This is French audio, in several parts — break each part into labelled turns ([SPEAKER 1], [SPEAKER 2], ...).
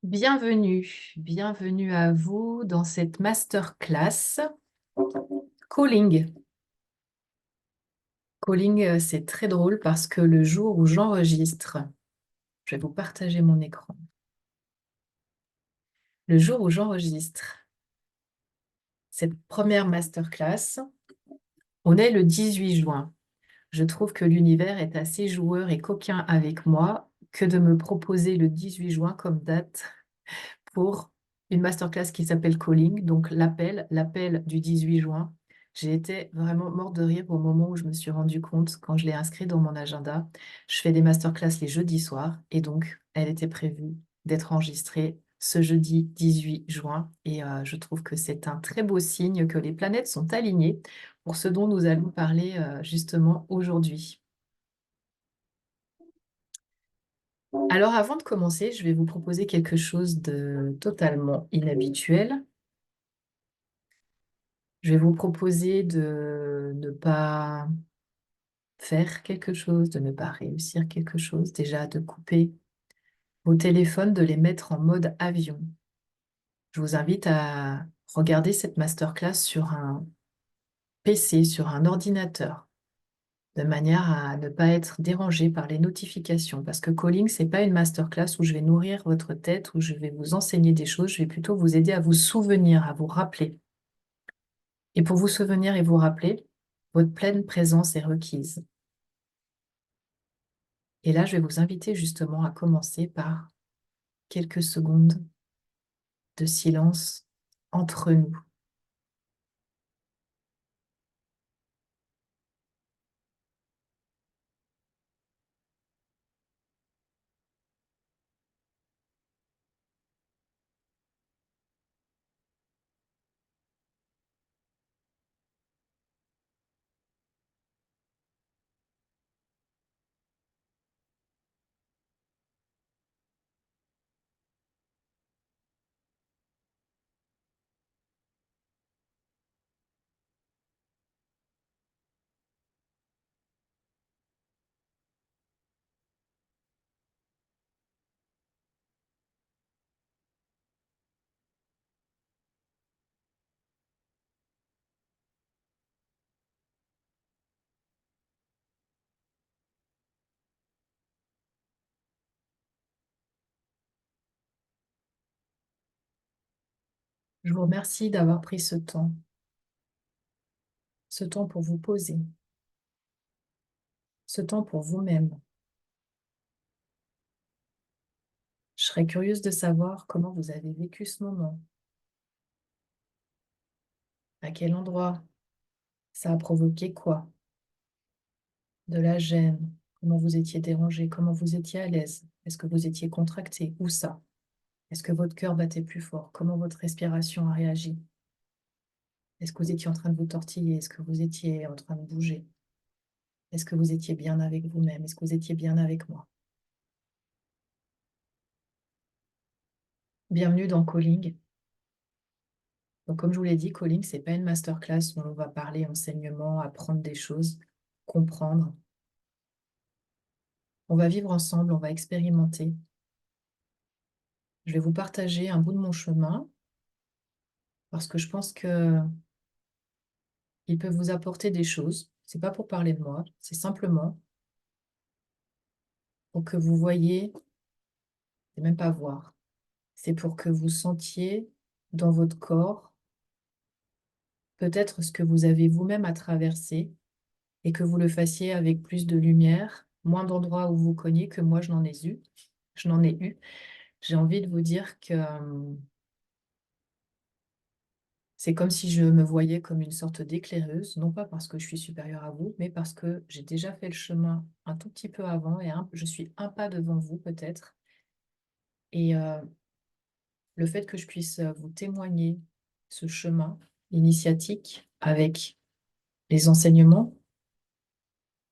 [SPEAKER 1] Bienvenue à vous dans cette masterclass Calling. Calling, c'est très drôle parce que le jour où j'enregistre, je vais vous partager mon écran. Le jour où j'enregistre cette première masterclass, on est le 18 juin. Je trouve que l'univers est assez joueur et coquin avec moi que de me proposer le 18 juin comme date pour une masterclass qui s'appelle Calling, donc l'appel du 18 juin. J'ai été vraiment morte de rire au moment où je me suis rendu compte, quand je l'ai inscrit dans mon agenda. Je fais des masterclass les jeudis soirs et donc elle était prévue d'être enregistrée ce jeudi 18 juin et je trouve que c'est un très beau signe que les planètes sont alignées pour ce dont nous allons parler justement aujourd'hui. Alors avant de commencer, je vais vous proposer quelque chose de totalement inhabituel. Je vais vous proposer de ne pas faire quelque chose, de ne pas réussir quelque chose, déjà de couper vos téléphones, de les mettre en mode avion. Je vous invite à regarder cette masterclass sur un PC, sur un ordinateur, de manière à ne pas être dérangé par les notifications. Parce que Calling, c'est pas une masterclass où je vais nourrir votre tête, où je vais vous enseigner des choses, je vais plutôt vous aider à vous souvenir, à vous rappeler. Et pour vous souvenir et vous rappeler, votre pleine présence est requise. Et là, je vais vous inviter justement à commencer par quelques secondes de silence entre nous. Je vous remercie d'avoir pris ce temps pour vous poser, ce temps pour vous-même. Je serais curieuse de savoir comment vous avez vécu ce moment, à quel endroit, ça a provoqué quoi, de la gêne, comment vous étiez dérangé, comment vous étiez à l'aise, est-ce que vous étiez contracté, où ça? Est-ce que votre cœur battait plus fort? Comment votre respiration a réagi? Est-ce que vous étiez en train de vous tortiller? Est-ce que vous étiez en train de bouger? Est-ce que vous étiez bien avec vous-même? Est-ce que vous étiez bien avec moi? Bienvenue dans Calling. Donc, comme je vous l'ai dit, Calling, c'est pas une masterclass où on va parler enseignement, apprendre des choses, comprendre. On va vivre ensemble, on va expérimenter. Je vais vous partager un bout de mon chemin parce que je pense que il peut vous apporter des choses. C'est pas pour parler de moi, c'est simplement pour que vous voyez, c'est même pas voir, c'est pour que vous sentiez dans votre corps peut-être ce que vous avez vous-même à traverser et que vous le fassiez avec plus de lumière, moins d'endroits où vous cognez que moi je n'en ai eu. Je n'en ai eu. J'ai envie de vous dire que c'est comme si je me voyais comme une sorte d'éclaireuse, non pas parce que je suis supérieure à vous, mais parce que j'ai déjà fait le chemin un tout petit peu avant et je suis un pas devant vous peut-être. Et le fait que je puisse vous témoigner ce chemin initiatique avec les enseignements,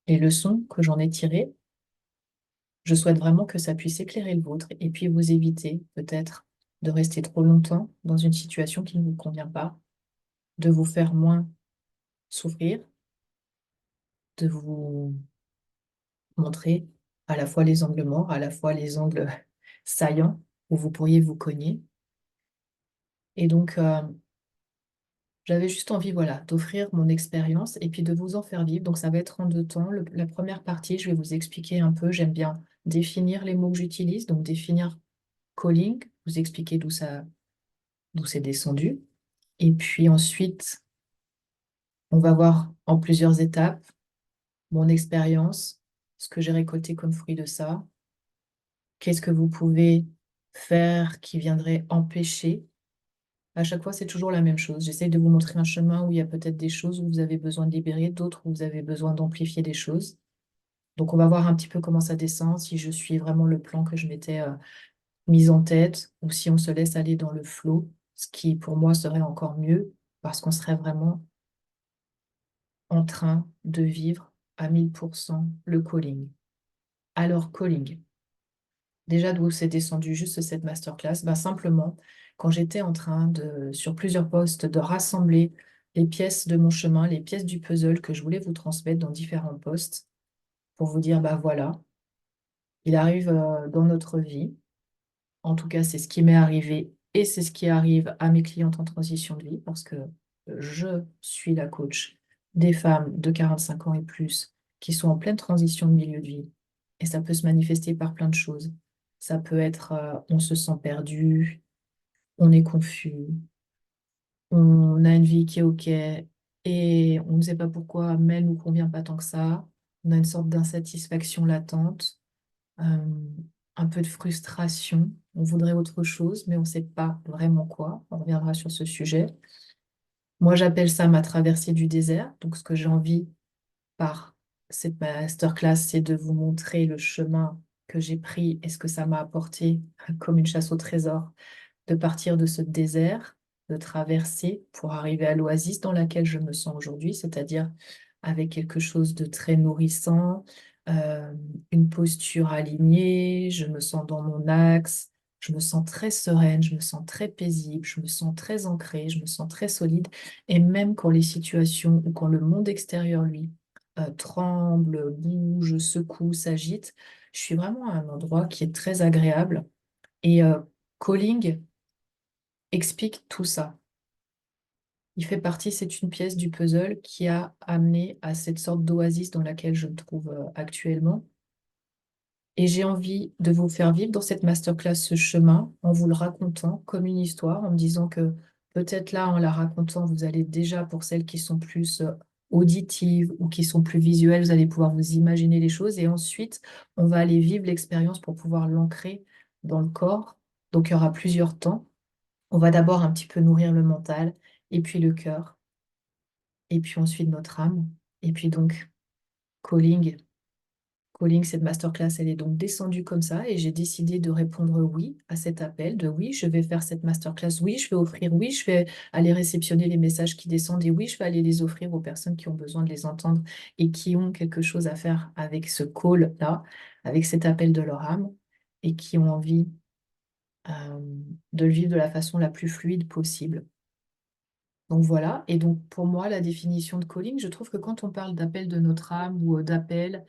[SPEAKER 1] les leçons que j'en ai tirées, je souhaite vraiment que ça puisse éclairer le vôtre et puis vous éviter peut-être de rester trop longtemps dans une situation qui ne vous convient pas, de vous faire moins souffrir, de vous montrer à la fois les angles morts, à la fois les angles saillants, où vous pourriez vous cogner. Et donc, j'avais juste envie, voilà, d'offrir mon expérience et puis de vous en faire vivre. Donc, ça va être en deux temps. La première partie, je vais vous expliquer un peu. J'aime bien définir les mots que j'utilise. Donc, définir calling, vous expliquer d'où c'est descendu. Et puis ensuite, on va voir en plusieurs étapes mon expérience, ce que j'ai récolté comme fruit de ça. Qu'est-ce que vous pouvez faire qui viendrait empêcher? À chaque fois, c'est toujours la même chose. J'essaye de vous montrer un chemin où il y a peut-être des choses où vous avez besoin de libérer, d'autres où vous avez besoin d'amplifier des choses. Donc, on va voir un petit peu comment ça descend, si je suis vraiment le plan que je m'étais mis en tête, ou si on se laisse aller dans le flow, ce qui pour moi serait encore mieux, parce qu'on serait vraiment en train de vivre à 1000% le calling. Alors, calling. Déjà, d'où c'est descendu juste cette masterclass? Ben, simplement, quand j'étais en train de, sur plusieurs postes, de rassembler les pièces de mon chemin, les pièces du puzzle que je voulais vous transmettre dans différents postes, pour vous dire, bah voilà, il arrive dans notre vie. En tout cas, c'est ce qui m'est arrivé et c'est ce qui arrive à mes clientes en transition de vie, parce que je suis la coach des femmes de 45 ans et plus qui sont en pleine transition de milieu de vie. Et ça peut se manifester par plein de choses. Ça peut être, on se sent perdu, on est confus, on a une vie qui est OK et on ne sait pas pourquoi, mais elle ne nous convient pas tant que ça. On a une sorte d'insatisfaction latente, euh, un peu de frustration. On voudrait autre chose, mais on ne sait pas vraiment quoi. On reviendra sur ce sujet. Moi, j'appelle ça ma traversée du désert. Donc, ce que j'ai envie par cette masterclass, c'est de vous montrer le chemin que j'ai pris et ce que ça m'a apporté comme une chasse au trésor, de partir de ce désert, de traverser pour arriver à l'oasis dans laquelle je me sens aujourd'hui, c'est-à-dire avec quelque chose de très nourrissant, euh, une posture alignée, je me sens dans mon axe, je me sens très sereine, je me sens très paisible, je me sens très ancrée, je me sens très solide. Et même quand les situations ou quand le monde extérieur, lui, tremble, bouge, secoue, s'agite, je suis vraiment à un endroit qui est très agréable. Et Calling explique tout ça. Il fait partie, c'est une pièce du puzzle qui a amené à cette sorte d'oasis dans laquelle je me trouve actuellement. Et j'ai envie de vous faire vivre dans cette masterclass ce chemin en vous le racontant comme une histoire, en me disant que peut-être là, en la racontant, vous allez déjà, pour celles qui sont plus auditives ou qui sont plus visuelles, vous allez pouvoir vous imaginer les choses. Et ensuite, on va aller vivre l'expérience pour pouvoir l'ancrer dans le corps. Donc, il y aura plusieurs temps. On va d'abord un petit peu nourrir le mental, et puis le cœur, et puis ensuite notre âme. Et puis donc, calling. Calling, cette masterclass, elle est donc descendue comme ça, et j'ai décidé de répondre oui à cet appel, de oui, je vais faire cette masterclass, oui, je vais offrir, oui, je vais aller réceptionner les messages qui descendent, et oui, je vais aller les offrir aux personnes qui ont besoin de les entendre et qui ont quelque chose à faire avec ce call-là, avec cet appel de leur âme, et qui ont envie euh, de le vivre de la façon la plus fluide possible. Donc voilà, et donc pour moi, la définition de calling, je trouve que quand on parle d'appel de notre âme ou d'appel,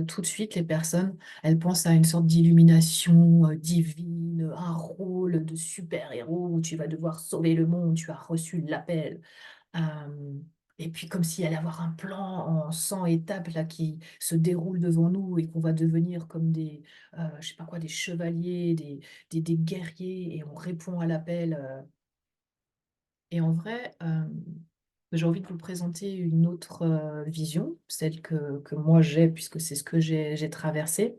[SPEAKER 1] tout de suite, les personnes, elles pensent à une sorte d'illumination divine, un rôle de super-héros où tu vas devoir sauver le monde, tu as reçu l'appel. Euh, et puis comme s'il allait y avoir un plan en 100 étapes là, qui se déroule devant nous et qu'on va devenir comme des, je sais pas quoi, des chevaliers, des guerriers, et on répond à l'appel. Et en vrai, j'ai envie de vous présenter une autre vision, celle que moi j'ai, puisque c'est ce que j'ai traversé,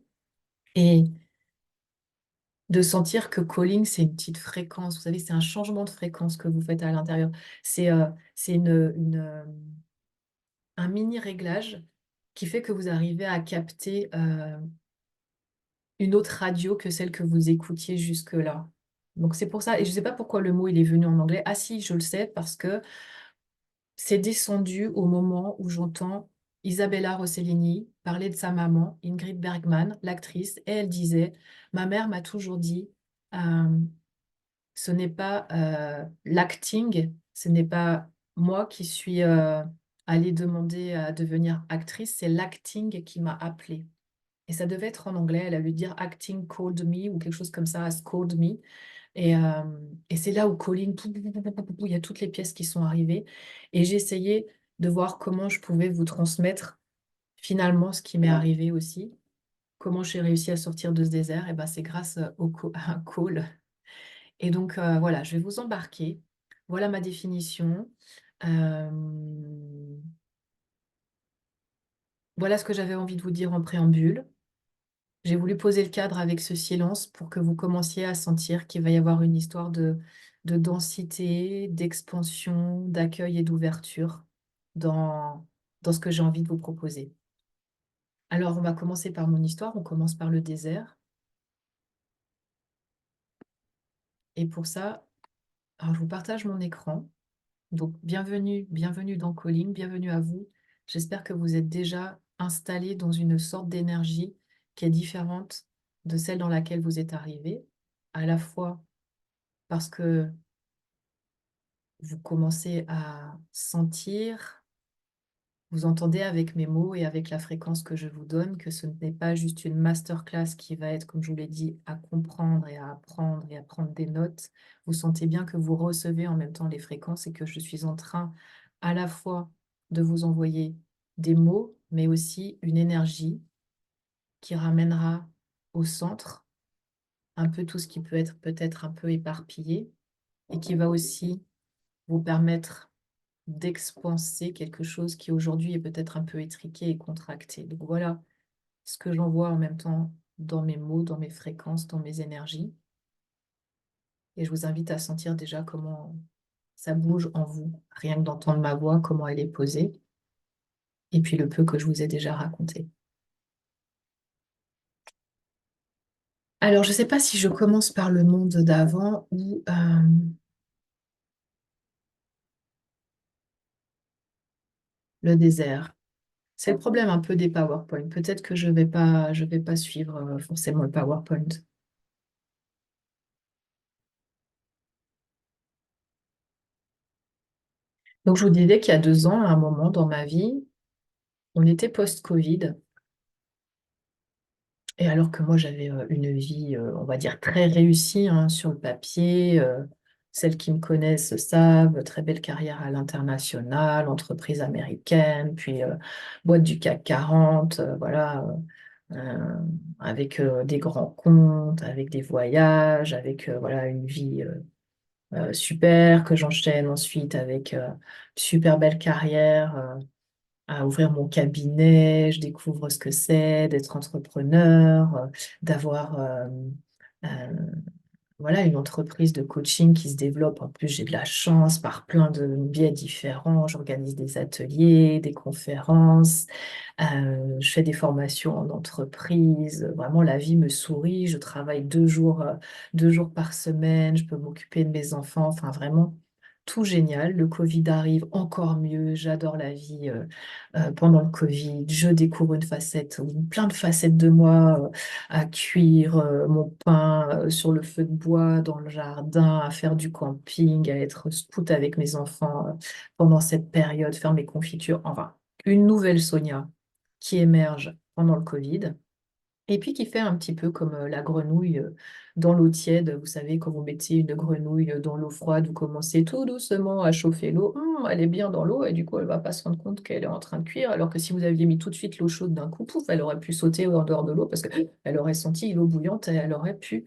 [SPEAKER 1] et de sentir que calling, c'est une petite fréquence. Vous savez, c'est un changement de fréquence que vous faites à l'intérieur. C'est un mini réglage qui fait que vous arrivez à capter une autre radio que celle que vous écoutiez jusque-là. Donc c'est pour ça, et je ne sais pas pourquoi le mot il est venu en anglais. Ah si, je le sais, parce que c'est descendu au moment où j'entends Isabella Rossellini parler de sa maman, Ingrid Bergman, l'actrice, et elle disait, ma mère m'a toujours dit, euh, ce n'est pas l'acting, ce n'est pas moi qui suis allée demander à devenir actrice, c'est l'acting qui m'a appelée. Et ça devait être en anglais. Elle a dû dire acting called me ou quelque chose comme ça, has called me. Et c'est là où Colline, il y a toutes les pièces qui sont arrivées. Et j'ai essayé de voir comment je pouvais vous transmettre finalement ce qui m'est arrivé aussi. Comment j'ai réussi à sortir de ce désert. Et ben, c'est grâce à un call. Et donc, voilà, je vais vous embarquer. Voilà ma définition. Euh, voilà ce que j'avais envie de vous dire en préambule. J'ai voulu poser le cadre avec ce silence pour que vous commenciez à sentir qu'il va y avoir une histoire de densité, d'expansion, d'accueil et d'ouverture dans ce que j'ai envie de vous proposer. Alors, on va commencer par mon histoire. On commence par le désert. Et pour ça, alors, je vous partage mon écran. Donc, bienvenue dans Calling, bienvenue à vous. J'espère que vous êtes déjà installé dans une sorte d'énergie qui est différente de celle dans laquelle vous êtes arrivé, à la fois parce que vous commencez à sentir, vous entendez avec mes mots et avec la fréquence que je vous donne que ce n'est pas juste une masterclass qui va être, comme je vous l'ai dit, à comprendre et à prendre des notes. Vous sentez bien que vous recevez en même temps les fréquences et que je suis en train à la fois de vous envoyer des mots, mais aussi une énergie qui ramènera au centre un peu tout ce qui peut être peut-être un peu éparpillé et qui va aussi vous permettre d'expanser quelque chose qui aujourd'hui est peut-être un peu étriqué et contracté. Donc voilà ce que j'envoie en même temps dans mes mots, dans mes fréquences, dans mes énergies. Et je vous invite à sentir déjà comment ça bouge en vous, rien que d'entendre ma voix, comment elle est posée, et puis le peu que je vous ai déjà raconté. Alors, je ne sais pas si je commence par le monde d'avant ou le désert. C'est le problème un peu des PowerPoint. Peut-être que je vais pas suivre forcément le PowerPoint. Donc, je vous disais qu'il y a 2 ans, à un moment dans ma vie, on était post-Covid. Et alors que moi, j'avais une vie, on va dire, très réussie hein, sur le papier. Celles qui me connaissent savent, très belle carrière à l'international, entreprise américaine, puis boîte du CAC 40, voilà, euh, avec des grands comptes, avec des voyages, avec voilà, une vie super que j'enchaîne ensuite avec super belle carrière. À ouvrir mon cabinet, je découvre ce que c'est d'être entrepreneur, d'avoir euh, voilà, une entreprise de coaching qui se développe. En plus, j'ai de la chance par plein de biais différents. J'organise des ateliers, des conférences, je fais des formations en entreprise. Vraiment, la vie me sourit. Je travaille 2 jours par semaine. Je peux m'occuper de mes enfants. Enfin, vraiment, tout génial. Le Covid arrive encore mieux. J'adore la vie pendant le Covid. Je découvre une facette, ou plein de facettes de moi à cuire mon pain sur le feu de bois dans le jardin, à faire du camping, à être scout avec mes enfants pendant cette période, faire mes confitures. Enfin, une nouvelle Sonia qui émerge pendant le Covid. Et puis qui fait un petit peu comme la grenouille dans l'eau tiède. Vous savez, quand vous mettez une grenouille dans l'eau froide, vous commencez tout doucement à chauffer l'eau. Elle est bien dans l'eau et du coup, elle va pas se rendre compte qu'elle est en train de cuire. Alors que si vous aviez mis tout de suite l'eau chaude d'un coup, pouf, elle aurait pu sauter en dehors de l'eau parce qu'elle aurait senti l'eau bouillante et elle aurait pu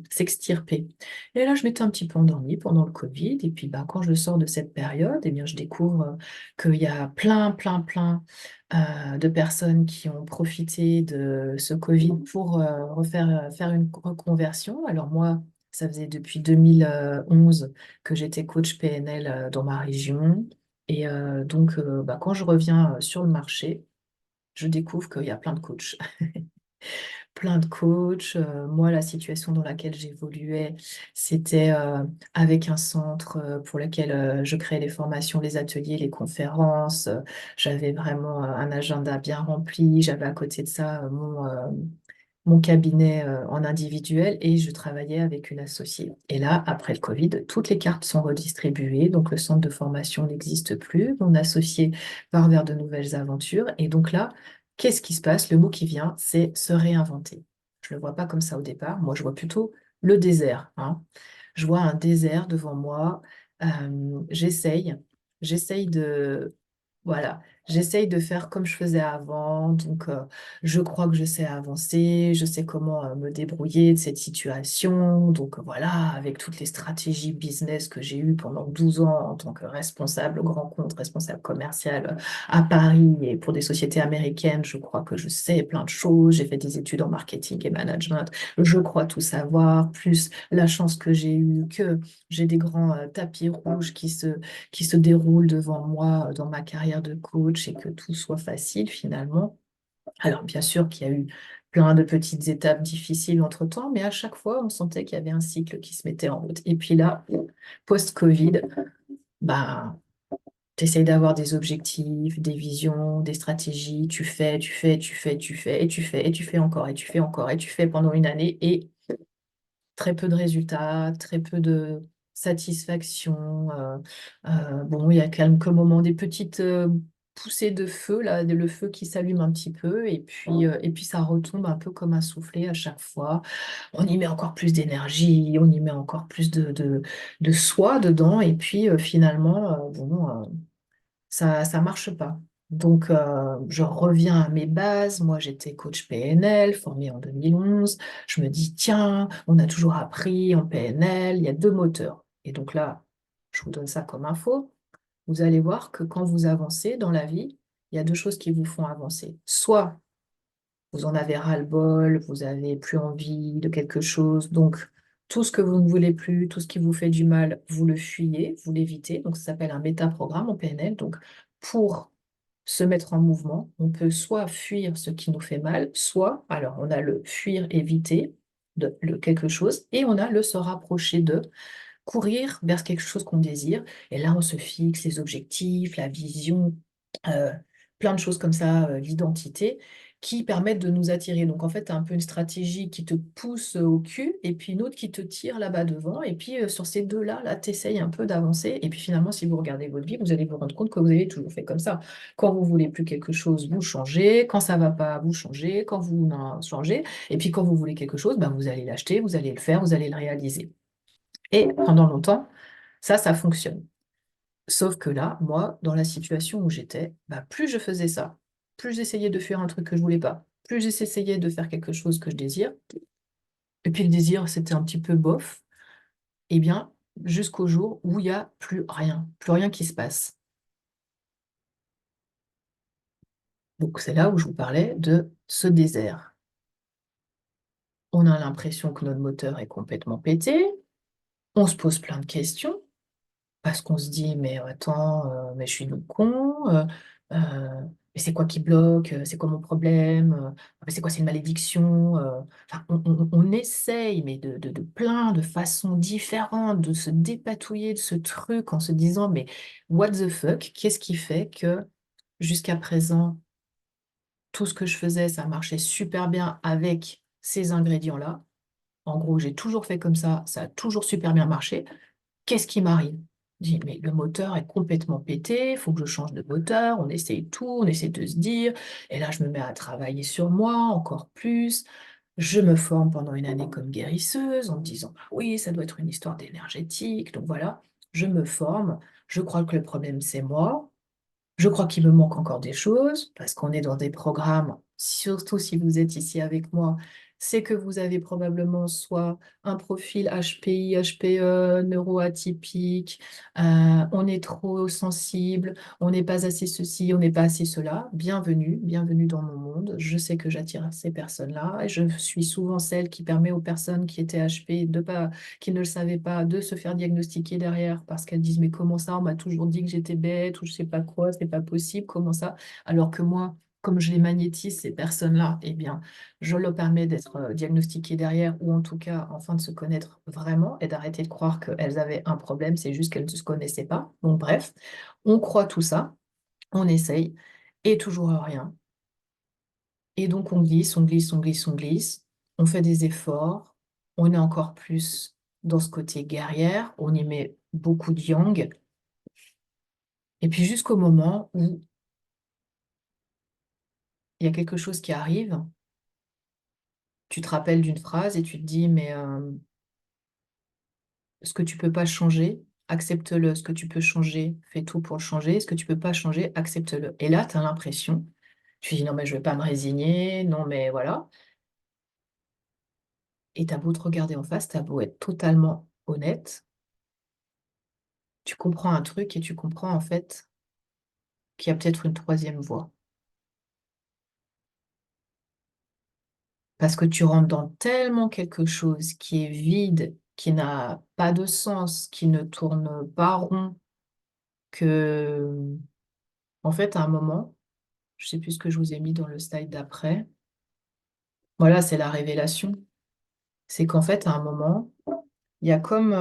[SPEAKER 1] s'extirper. Et là, je m'étais un petit peu endormie pendant le Covid. Et puis, bah, quand je sors de cette période, eh bien, je découvre qu'il y a plein de personnes qui ont profité de ce Covid pour faire une reconversion. Alors moi, ça faisait depuis 2011 que j'étais coach PNL dans ma région. Et donc, bah, quand je reviens sur le marché, je découvre qu'il y a plein de coachs. Plein de coachs. Moi, la situation dans laquelle j'évoluais, c'était avec un centre pour lequel je créais les formations, les ateliers, les conférences. J'avais vraiment un agenda bien rempli. J'avais à côté de ça mon cabinet en individuel et je travaillais avec une associée. Et là, après le Covid, toutes les cartes sont redistribuées. Donc, le centre de formation n'existe plus. Mon associé part vers de nouvelles aventures. Et donc là, Qu'est-ce qui se passe? Le mot qui vient, c'est se réinventer. Je ne le vois pas comme ça au départ. Moi, je vois plutôt le désert, hein. Je vois un désert devant moi. J'essaye, j'essaye de, voilà, j'essaye de faire comme je faisais avant. Donc, je crois que je sais avancer, je sais comment me débrouiller de cette situation. Donc, voilà, avec toutes les stratégies business que j'ai eues pendant 12 ans en tant que responsable grand compte, responsable commercial à Paris et pour des sociétés américaines, je crois que je sais plein de choses. J'ai fait des études en marketing et management. Je crois tout savoir, plus la chance que j'ai eue, que j'ai des grands tapis rouges qui se déroulent devant moi dans ma carrière de coach et que tout soit facile finalement. Alors bien sûr qu'il y a eu plein de petites étapes difficiles entre-temps, mais à chaque fois, on sentait qu'il y avait un cycle qui se mettait en route. Et puis là, post-Covid, bah, tu essayes d'avoir des objectifs, des visions, des stratégies, tu fais, tu fais, tu fais, tu fais, et tu fais, et tu fais encore, et tu fais encore, et tu fais pendant une année, et très peu de résultats, très peu de satisfaction. Bon, il y a quelques moments, des petites poussées de feu, là, le feu qui s'allume un petit peu, et puis ça retombe un peu comme un soufflet à chaque fois. On y met encore plus d'énergie, on y met encore plus de soi dedans, et puis finalement, bon. Ça marche pas. Donc, je reviens à mes bases. Moi, j'étais coach PNL, formée en 2011. Je me dis, tiens, on a toujours appris en PNL, il y a deux moteurs. Et donc là, je vous donne ça comme info. Vous allez voir que quand vous avancez dans la vie, il y a deux choses qui vous font avancer. Soit vous en avez ras-le-bol, vous avez plus envie de quelque chose, donc tout ce que vous ne voulez plus, tout ce qui vous fait du mal, vous le fuyez, vous l'évitez. Donc ça s'appelle un métaprogramme en PNL. Donc pour se mettre en mouvement, on peut soit fuir ce qui nous fait mal, soit, alors on a le fuir, éviter quelque chose, et on a le se rapprocher de, courir vers quelque chose qu'on désire. Et là, on se fixe les objectifs, la vision, euh, plein de choses comme ça, l'identité, qui permettent de nous attirer. Donc, en fait, tu as un peu une stratégie qui te pousse au cul, et puis une autre qui te tire là-bas devant. Et puis, sur ces deux-là, là, tu essayes un peu d'avancer. Et puis, finalement, si vous regardez votre vie, vous allez vous rendre compte que vous avez toujours fait comme ça. Quand vous voulez plus quelque chose, vous changez. Quand ça va pas, vous changez. Quand vous en changez. Et puis, quand vous voulez quelque chose, ben, vous allez l'acheter, vous allez le faire, vous allez le réaliser. Et pendant longtemps, ça fonctionne. Sauf que là, moi, dans la situation où j'étais, bah, plus je faisais ça, plus j'essayais de faire un truc que je voulais pas, plus j'essayais de faire quelque chose que je désire, et puis le désir, c'était un petit peu bof, et bien, jusqu'au jour où il n'y a plus rien qui se passe. Donc c'est là où je vous parlais de ce désert. On a l'impression que notre moteur est complètement pété, on se pose plein de questions, parce qu'on se dit, mais attends, mais je suis donc con, mais c'est quoi qui bloque, c'est quoi mon problème, mais c'est quoi, c'est une malédiction, enfin, on essaye, mais de plein de façons différentes, de se dépatouiller de ce truc en se disant, mais what the fuck, qu'est-ce qui fait que jusqu'à présent, tout ce que je faisais, ça marchait super bien avec ces ingrédients-là. En gros, j'ai toujours fait comme ça a toujours super bien marché. Qu'est-ce qui m'arrive? Je dis, mais le moteur est complètement pété, il faut que je change de moteur, on essaye tout, on essaie de se dire, et là je me mets à travailler sur moi encore plus. Je me forme pendant une année comme guérisseuse en me disant, bah oui, ça doit être une histoire d'énergétique, donc voilà, je me forme, je crois que le problème c'est moi, je crois qu'il me manque encore des choses parce qu'on est dans des programmes, surtout si vous êtes ici avec moi, c'est que vous avez probablement soit un profil HPI, HPE, neuroatypique, on est trop sensible, on n'est pas assez ceci, on n'est pas assez cela. Bienvenue, bienvenue dans mon monde. Je sais que j'attire ces personnes-là et je suis souvent celle qui permet aux personnes qui étaient HP de pas, qui ne le savaient pas, de se faire diagnostiquer derrière parce qu'elles disent mais comment ça, on m'a toujours dit que j'étais bête ou je sais pas quoi, c'est pas possible, comment ça? Alors que moi, comme je les magnétise, ces personnes-là, eh bien, je leur permets d'être diagnostiquées derrière ou en tout cas enfin de se connaître vraiment et d'arrêter de croire qu'elles avaient un problème, c'est juste qu'elles ne se connaissaient pas. Donc bref, on croit tout ça, on essaye et toujours rien. Et donc on glisse, on glisse, on glisse, on glisse, on fait des efforts, on est encore plus dans ce côté guerrière, on y met beaucoup de yang, et puis jusqu'au moment où il y a quelque chose qui arrive, tu te rappelles d'une phrase et tu te dis, mais ce que tu peux pas changer, accepte-le. Ce que tu peux changer, fais tout pour le changer. Ce que tu peux pas changer, accepte-le. Et là, tu as l'impression, tu dis, non, mais je vais pas me résigner, non, mais voilà. Et t'as beau te regarder en face, t'as beau être totalement honnête, tu comprends un truc et tu comprends en fait qu'il y a peut-être une troisième voie. Parce que tu rentres dans tellement quelque chose qui est vide, qui n'a pas de sens, qui ne tourne pas rond, que, en fait, à un moment, je sais plus ce que je vous ai mis dans le slide d'après, voilà, c'est la révélation. C'est qu'en fait, à un moment, il y a comme,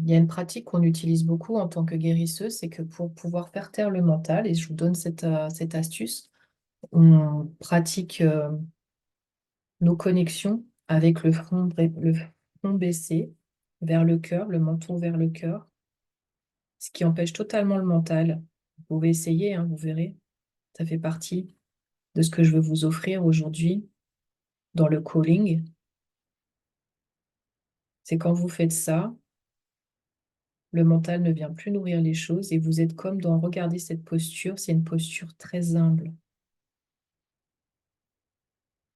[SPEAKER 1] il y a une pratique qu'on utilise beaucoup en tant que guérisseuse, c'est que pour pouvoir faire taire le mental, et je vous donne cette astuce, on pratique nos connexions avec le front baissé vers le cœur, le menton vers le cœur, ce qui empêche totalement le mental. Vous pouvez essayer, hein, vous verrez. Ça fait partie de ce que je veux vous offrir aujourd'hui dans le calling. C'est quand vous faites ça, le mental ne vient plus nourrir les choses et vous êtes comme dans, regardez cette posture, c'est une posture très humble.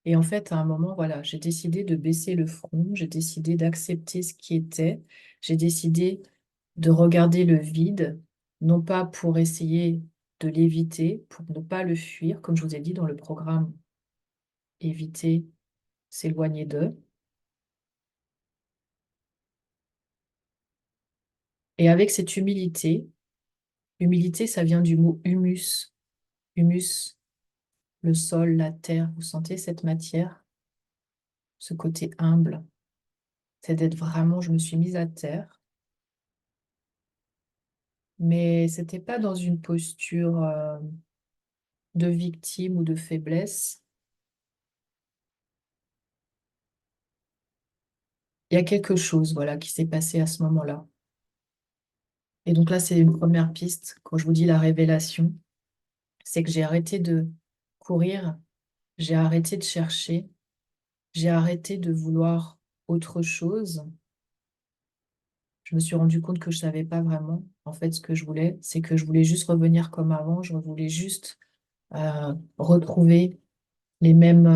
[SPEAKER 1] Et en fait, à un moment, voilà, j'ai décidé de baisser le front, j'ai décidé d'accepter ce qui était, j'ai décidé de regarder le vide, non pas pour essayer de l'éviter, pour ne pas le fuir, comme je vous ai dit dans le programme, éviter, s'éloigner d'eux. Et avec cette humilité, humilité, ça vient du mot humus. Humus, le sol, la terre, vous sentez cette matière, ce côté humble, c'est d'être vraiment, je me suis mise à terre, mais c'était pas dans une posture de victime ou de faiblesse. Il y a quelque chose, voilà, qui s'est passé à ce moment-là. Et donc là, c'est une première piste. Quand je vous dis la révélation, c'est que j'ai arrêté de courir, j'ai arrêté de chercher, j'ai arrêté de vouloir autre chose. Je me suis rendu compte que je savais pas vraiment, en fait, ce que je voulais. C'est que je voulais juste revenir comme avant. Je voulais juste retrouver les mêmes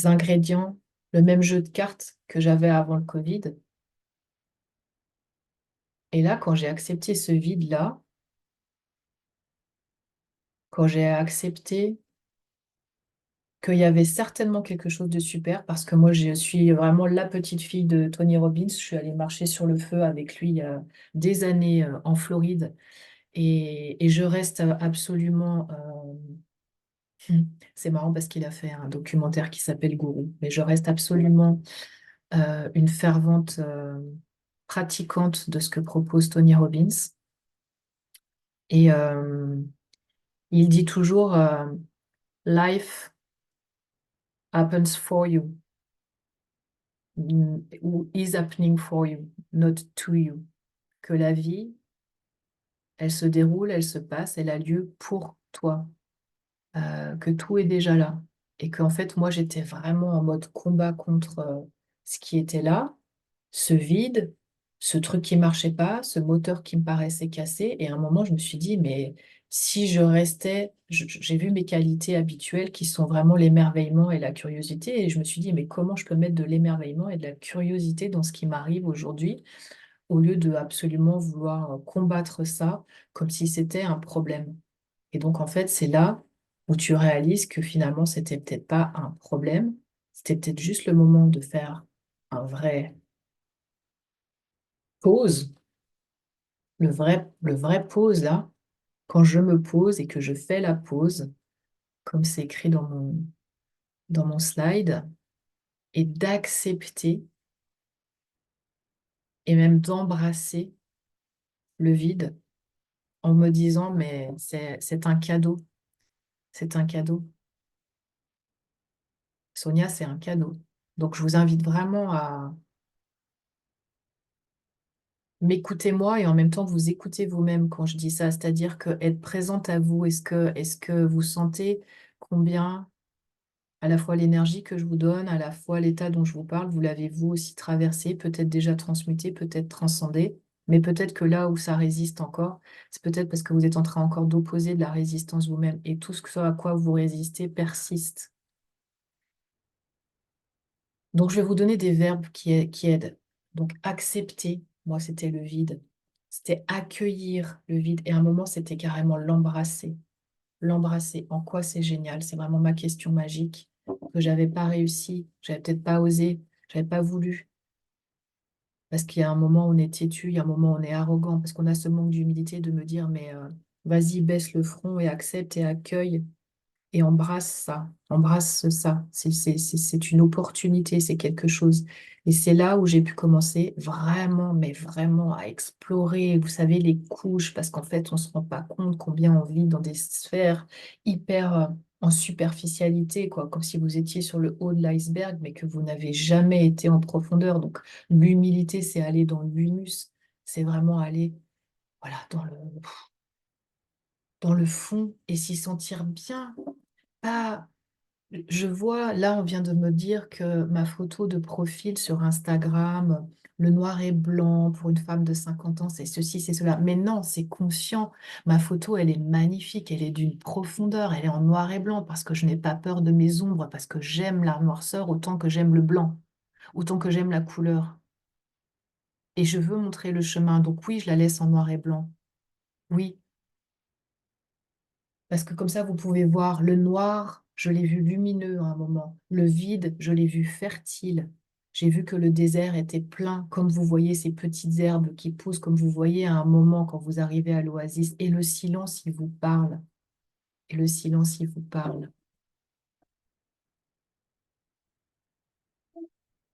[SPEAKER 1] ingrédients, le même jeu de cartes que j'avais avant le Covid. Et là, quand j'ai accepté ce vide-là, quand j'ai accepté qu'il y avait certainement quelque chose de super, parce que moi, je suis vraiment la petite fille de Tony Robbins. Je suis allée marcher sur le feu avec lui il y a des années en Floride. Et je reste absolument... c'est marrant parce qu'il a fait un documentaire qui s'appelle Gourou. Mais je reste absolument une fervente pratiquante de ce que propose Tony Robbins. Et il dit toujours Life happens for you, ou is happening for you, not to you. Que la vie, elle se déroule, elle se passe, elle a lieu pour toi. Que tout est déjà là. Et qu'en fait, moi, j'étais vraiment en mode combat contre ce qui était là, ce vide, ce truc qui marchait pas, ce moteur qui me paraissait cassé. Et à un moment, je me suis dit, mais si je restais, j'ai vu mes qualités habituelles qui sont vraiment l'émerveillement et la curiosité. Et je me suis dit, mais comment je peux mettre de l'émerveillement et de la curiosité dans ce qui m'arrive aujourd'hui, au lieu de absolument vouloir combattre ça comme si c'était un problème. Et donc, en fait, c'est là où tu réalises que finalement, c'était peut-être pas un problème, c'était peut-être juste le moment de faire un vrai pause, le vrai pause là, quand je me pose et que je fais la pause, comme c'est écrit dans mon slide, et d'accepter et même d'embrasser le vide en me disant, mais c'est un cadeau, c'est un cadeau. Sonia, c'est un cadeau. Donc, je vous invite vraiment à m'écouter moi et en même temps vous écoutez vous-même quand je dis ça, c'est-à-dire que être présente à vous, est-ce que vous sentez combien À la fois l'énergie que je vous donne, à la fois l'état dont je vous parle, vous l'avez vous aussi traversé, peut-être déjà transmuté, peut-être transcendé, mais peut-être que là où ça résiste encore, c'est peut-être parce que vous êtes en train encore d'opposer de la résistance vous-même et tout ce à quoi vous résistez persiste. Donc, je vais vous donner des verbes qui aident. Donc, accepter, moi, c'était le vide. C'était accueillir le vide. Et à un moment, c'était carrément l'embrasser. L'embrasser. En quoi c'est génial? C'est vraiment ma question magique que j'avais pas réussi, j'avais peut-être pas osé, j'avais pas voulu. Parce qu'il y a un moment où on est têtu, il y a un moment où on est arrogant, parce qu'on a ce manque d'humilité de me dire, mais vas-y, baisse le front et accepte et accueille. Et embrasse ça, embrasse ça. C'est une opportunité, c'est quelque chose. Et c'est là où j'ai pu commencer vraiment, mais vraiment à explorer, vous savez, les couches, parce qu'en fait, on ne se rend pas compte combien on vit dans des sphères hyper en superficialité, quoi, comme si vous étiez sur le haut de l'iceberg, mais que vous n'avez jamais été en profondeur. Donc, l'humilité, c'est aller dans l'humus, c'est vraiment aller, voilà, dans le fond et s'y sentir bien. Pas Je vois, là, on vient de me dire que ma photo de profil sur Instagram, le noir et blanc pour une femme de 50 ans, c'est ceci, c'est cela. Mais non, c'est conscient. Ma photo, elle est magnifique, elle est d'une profondeur, elle est en noir et blanc parce que je n'ai pas peur de mes ombres, parce que j'aime la noirceur autant que j'aime le blanc, autant que j'aime la couleur. Et je veux montrer le chemin. Donc oui, je la laisse en noir et blanc. Oui, parce que comme ça, vous pouvez voir le noir, je l'ai vu lumineux à un moment. Le vide, je l'ai vu fertile. J'ai vu que le désert était plein, comme vous voyez ces petites herbes qui poussent, comme vous voyez à un moment quand vous arrivez à l'oasis. Et le silence, il vous parle. Et le silence, il vous parle.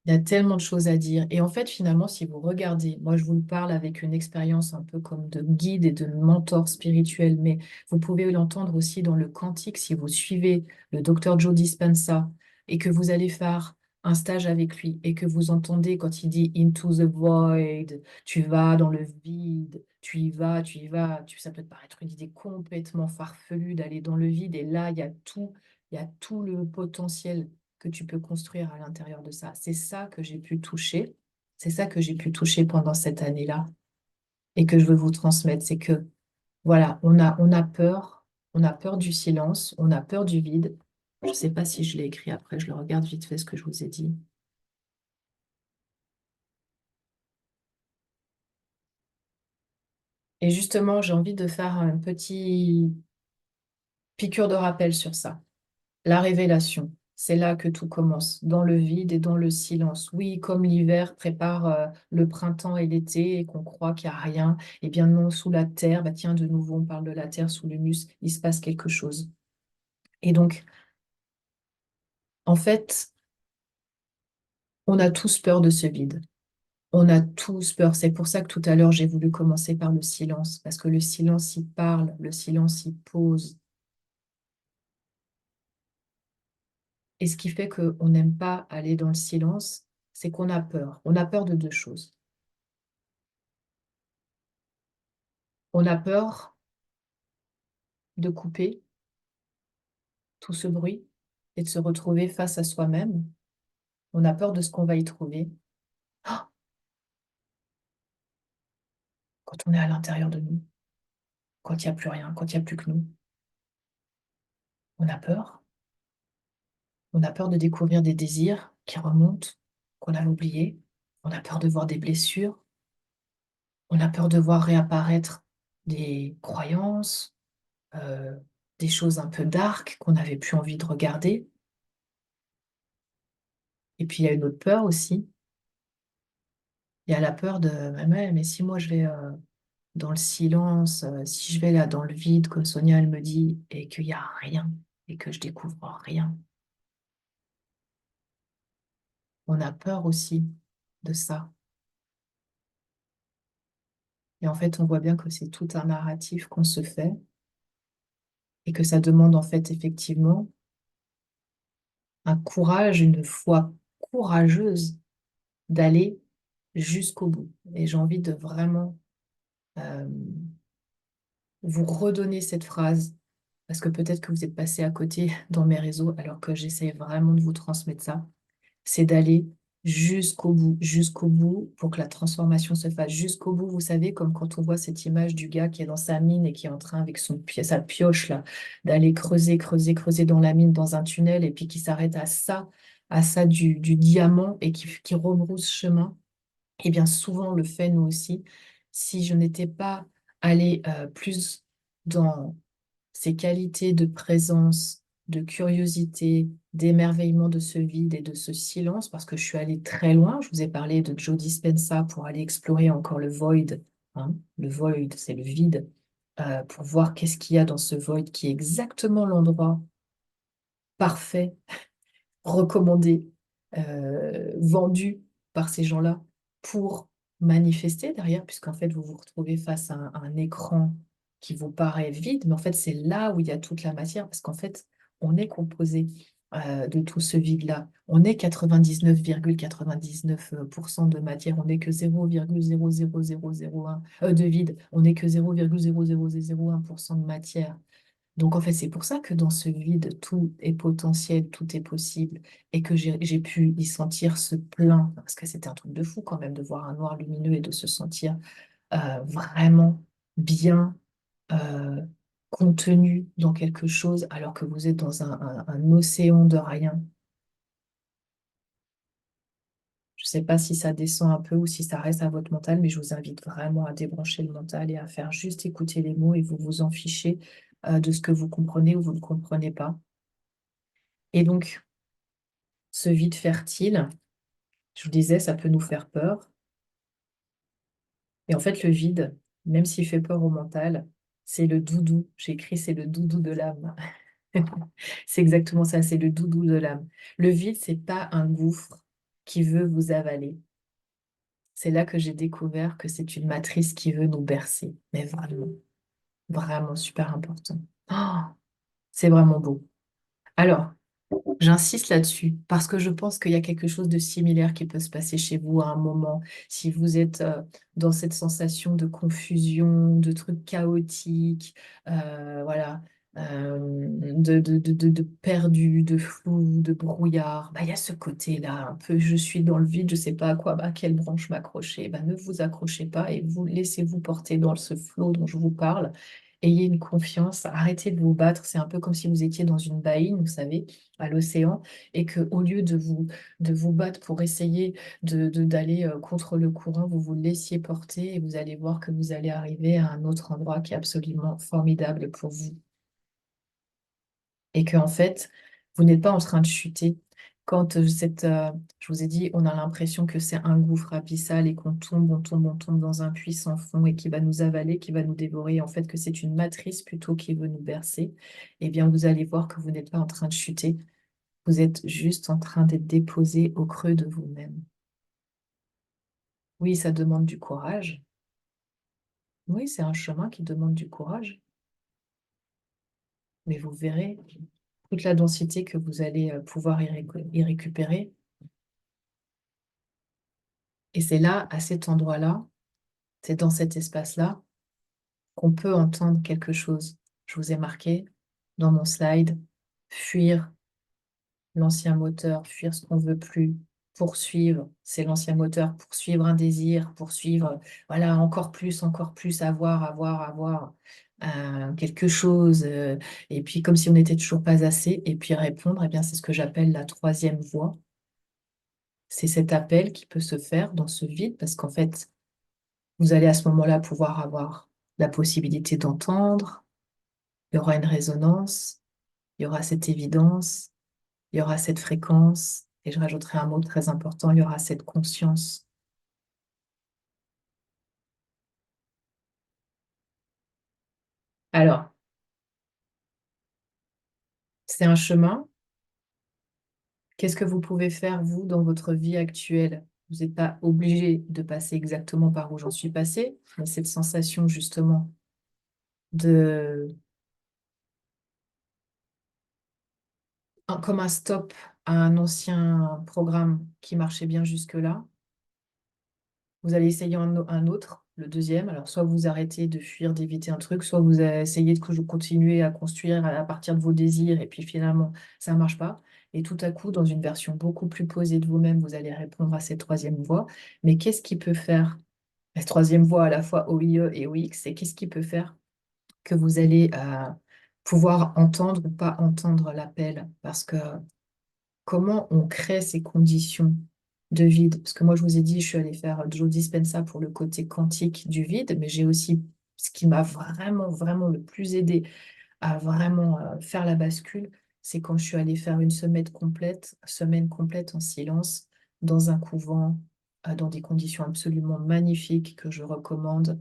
[SPEAKER 1] Il y a tellement de choses à dire. Et en fait, finalement, si vous regardez, moi, je vous le parle avec une expérience un peu comme de guide et de mentor spirituel, mais vous pouvez l'entendre aussi dans le quantique si vous suivez le docteur Joe Dispenza et que vous allez faire un stage avec lui et que vous entendez quand il dit into the void, tu vas dans le vide, tu y vas, ça peut te paraître une idée complètement farfelue d'aller dans le vide et là, il y a tout le potentiel que tu peux construire à l'intérieur de ça. C'est ça que j'ai pu toucher. C'est ça que j'ai pu toucher pendant cette année-là et que je veux vous transmettre. C'est que, voilà, on a peur du silence, on a peur du vide. Je ne sais pas si je l'ai écrit après, je le regarde vite fait ce que je vous ai dit. Et justement, j'ai envie de faire un petit piqûre de rappel sur ça. La révélation, c'est là que tout commence, dans le vide et dans le silence. Oui, comme l'hiver prépare le printemps et l'été et qu'on croit qu'il n'y a rien, eh bien non, sous la terre, bah tiens, de nouveau, on parle de la terre sous l'humus, il se passe quelque chose. Et donc, en fait, on a tous peur de ce vide. On a tous peur. C'est pour ça que tout à l'heure, j'ai voulu commencer par le silence, parce que le silence, il parle, le silence, il pose. Et ce qui fait qu'on n'aime pas aller dans le silence, c'est qu'on a peur. On a peur de deux choses. On a peur de couper tout ce bruit et de se retrouver face à soi-même. On a peur de ce qu'on va y trouver. Ah, quand on est à l'intérieur de nous, quand il n'y a plus rien, quand il n'y a plus que nous, on a peur. On a peur de découvrir des désirs qui remontent, qu'on avait oubliés. On a peur de voir des blessures. On a peur de voir réapparaître des croyances, euh, des choses un peu dark qu'on n'avait plus envie de regarder. Et puis il y a une autre peur aussi. Il y a la peur de, mais si moi je vais dans le silence, si je vais là dans le vide, comme Sonia elle me dit, et qu'il n'y a rien, et que je découvre rien, on a peur aussi de ça. Et en fait, on voit bien que c'est tout un narratif qu'on se fait, et que ça demande en fait effectivement un courage, une foi courageuse d'aller jusqu'au bout. Et j'ai envie de vraiment euh, vous redonner cette phrase. parce que peut-être que vous êtes passé à côté dans mes réseaux, alors que j'essaie vraiment de vous transmettre ça, c'est d'aller jusqu'au bout, pour que la transformation se fasse jusqu'au bout. Vous savez, comme quand on voit cette image du gars qui est dans sa mine et qui est en train, avec sa pioche là, d'aller creuser, creuser, creuser dans la mine, dans un tunnel, et puis qui s'arrête à ça du diamant et qui rebrousse chemin. Eh bien, souvent, on le fait nous aussi. Si je n'étais pas allée plus dans ces qualités de présence, de curiosité, d'émerveillement de ce vide et de ce silence, parce que je suis allée très loin. Je vous ai parlé de Joe Dispenza pour aller explorer encore le void, hein. Le void, c'est le vide, pour voir qu'est-ce qu'il y a dans ce void qui est exactement l'endroit parfait, recommandé, vendu par ces gens-là pour manifester derrière, puisqu'en fait, vous vous retrouvez face à un écran qui vous paraît vide, mais en fait, c'est là où il y a toute la matière, parce qu'en fait, on est composé de tout ce vide-là. On est 99,99% de matière, on n'est que 0,00001 de vide, on n'est que 0,00001% de matière. Donc en fait, c'est pour ça que dans ce vide, tout est potentiel, tout est possible, et que j'ai pu y sentir ce plein, parce que c'était un truc de fou quand même de voir un noir lumineux et de se sentir vraiment bien euh, contenu dans quelque chose, alors que vous êtes dans un océan de rien. Je ne sais pas si ça descend un peu ou si ça reste à votre mental, mais je vous invite vraiment à débrancher le mental et à faire juste écouter les mots et vous vous en fichez de ce que vous comprenez ou vous ne comprenez pas. Et donc, ce vide fertile, je vous disais, ça peut nous faire peur. Et en fait, le vide, même s'il fait peur au mental, c'est le doudou. J'ai écrit, c'est le doudou de l'âme. C'est exactement ça, c'est le doudou de l'âme. Le vide, c'est pas un gouffre qui veut vous avaler. C'est là que j'ai découvert que c'est une matrice qui veut nous bercer. Mais vraiment, vraiment super important. Oh, c'est vraiment beau. Alors, j'insiste là-dessus parce que je pense qu'il y a quelque chose de similaire qui peut se passer chez vous à un moment. Si vous êtes dans cette sensation de confusion, de trucs chaotiques, voilà, de perdu, de flou, de brouillard, bah, il y a ce côté-là, un peu je suis dans le vide, je ne sais pas à quoi, à quelle branche m'accrocher. Bah, ne vous accrochez pas et vous laissez-vous porter dans ce flot dont je vous parle. Ayez une confiance, arrêtez de vous battre. C'est un peu comme si vous étiez dans une baïne, vous savez, à l'océan, et que au lieu de vous battre pour essayer d'aller contre le courant, vous vous laissiez porter et vous allez voir que vous allez arriver à un autre endroit qui est absolument formidable pour vous. Et que en fait, vous n'êtes pas en train de chuter. Quand je vous ai dit, on a l'impression que c'est un gouffre abyssal et qu'on tombe, on tombe, on tombe dans un puits sans fond et qui va nous avaler, qui va nous dévorer, en fait, que c'est une matrice plutôt qui veut nous bercer, eh bien, vous allez voir que vous n'êtes pas en train de chuter, vous êtes juste en train d'être déposé au creux de vous-même. Oui, ça demande du courage. Oui, c'est un chemin qui demande du courage, mais vous verrez toute la densité que vous allez pouvoir y récupérer. Et c'est là, à cet endroit-là, c'est dans cet espace-là qu'on peut entendre quelque chose. Je vous ai marqué dans mon slide, fuir l'ancien moteur, fuir ce qu'on veut plus, poursuivre, c'est l'ancien moteur, poursuivre un désir, poursuivre, voilà, encore plus, avoir, avoir, avoir quelque chose, et puis comme si on n'était toujours pas assez, et puis répondre, eh bien, c'est ce que j'appelle la troisième voie. C'est cet appel qui peut se faire dans ce vide, parce qu'en fait, vous allez à ce moment-là pouvoir avoir la possibilité d'entendre, il y aura une résonance, il y aura cette évidence, il y aura cette fréquence, et je rajouterai un mot très important, il y aura cette conscience. Alors, c'est un chemin. Qu'est-ce que vous pouvez faire, vous, dans votre vie actuelle? Vous n'êtes pas obligé de passer exactement par où j'en suis passée, mais cette sensation, justement, de, comme un stop à un ancien programme qui marchait bien jusque-là, vous allez essayer un autre. le deuxième. Alors, soit vous arrêtez de fuir, d'éviter un truc, soit vous essayez de continuer à construire à partir de vos désirs, et puis finalement, ça ne marche pas. Et tout à coup, dans une version beaucoup plus posée de vous-même, vous allez répondre à cette troisième voix. Mais qu'est-ce qui peut faire, la troisième voix à la fois OIE et OX, et qu'est-ce qui peut faire que vous allez pouvoir entendre ou pas entendre l'appel? Parce que comment on crée ces conditions de vide? Parce que moi, je vous ai dit, je suis allée faire Joe Dispenza pour le côté quantique du vide, mais j'ai aussi ce qui m'a vraiment, vraiment le plus aidé à vraiment faire la bascule, c'est quand je suis allée faire une semaine complète en silence, dans un couvent, dans des conditions absolument magnifiques que je recommande,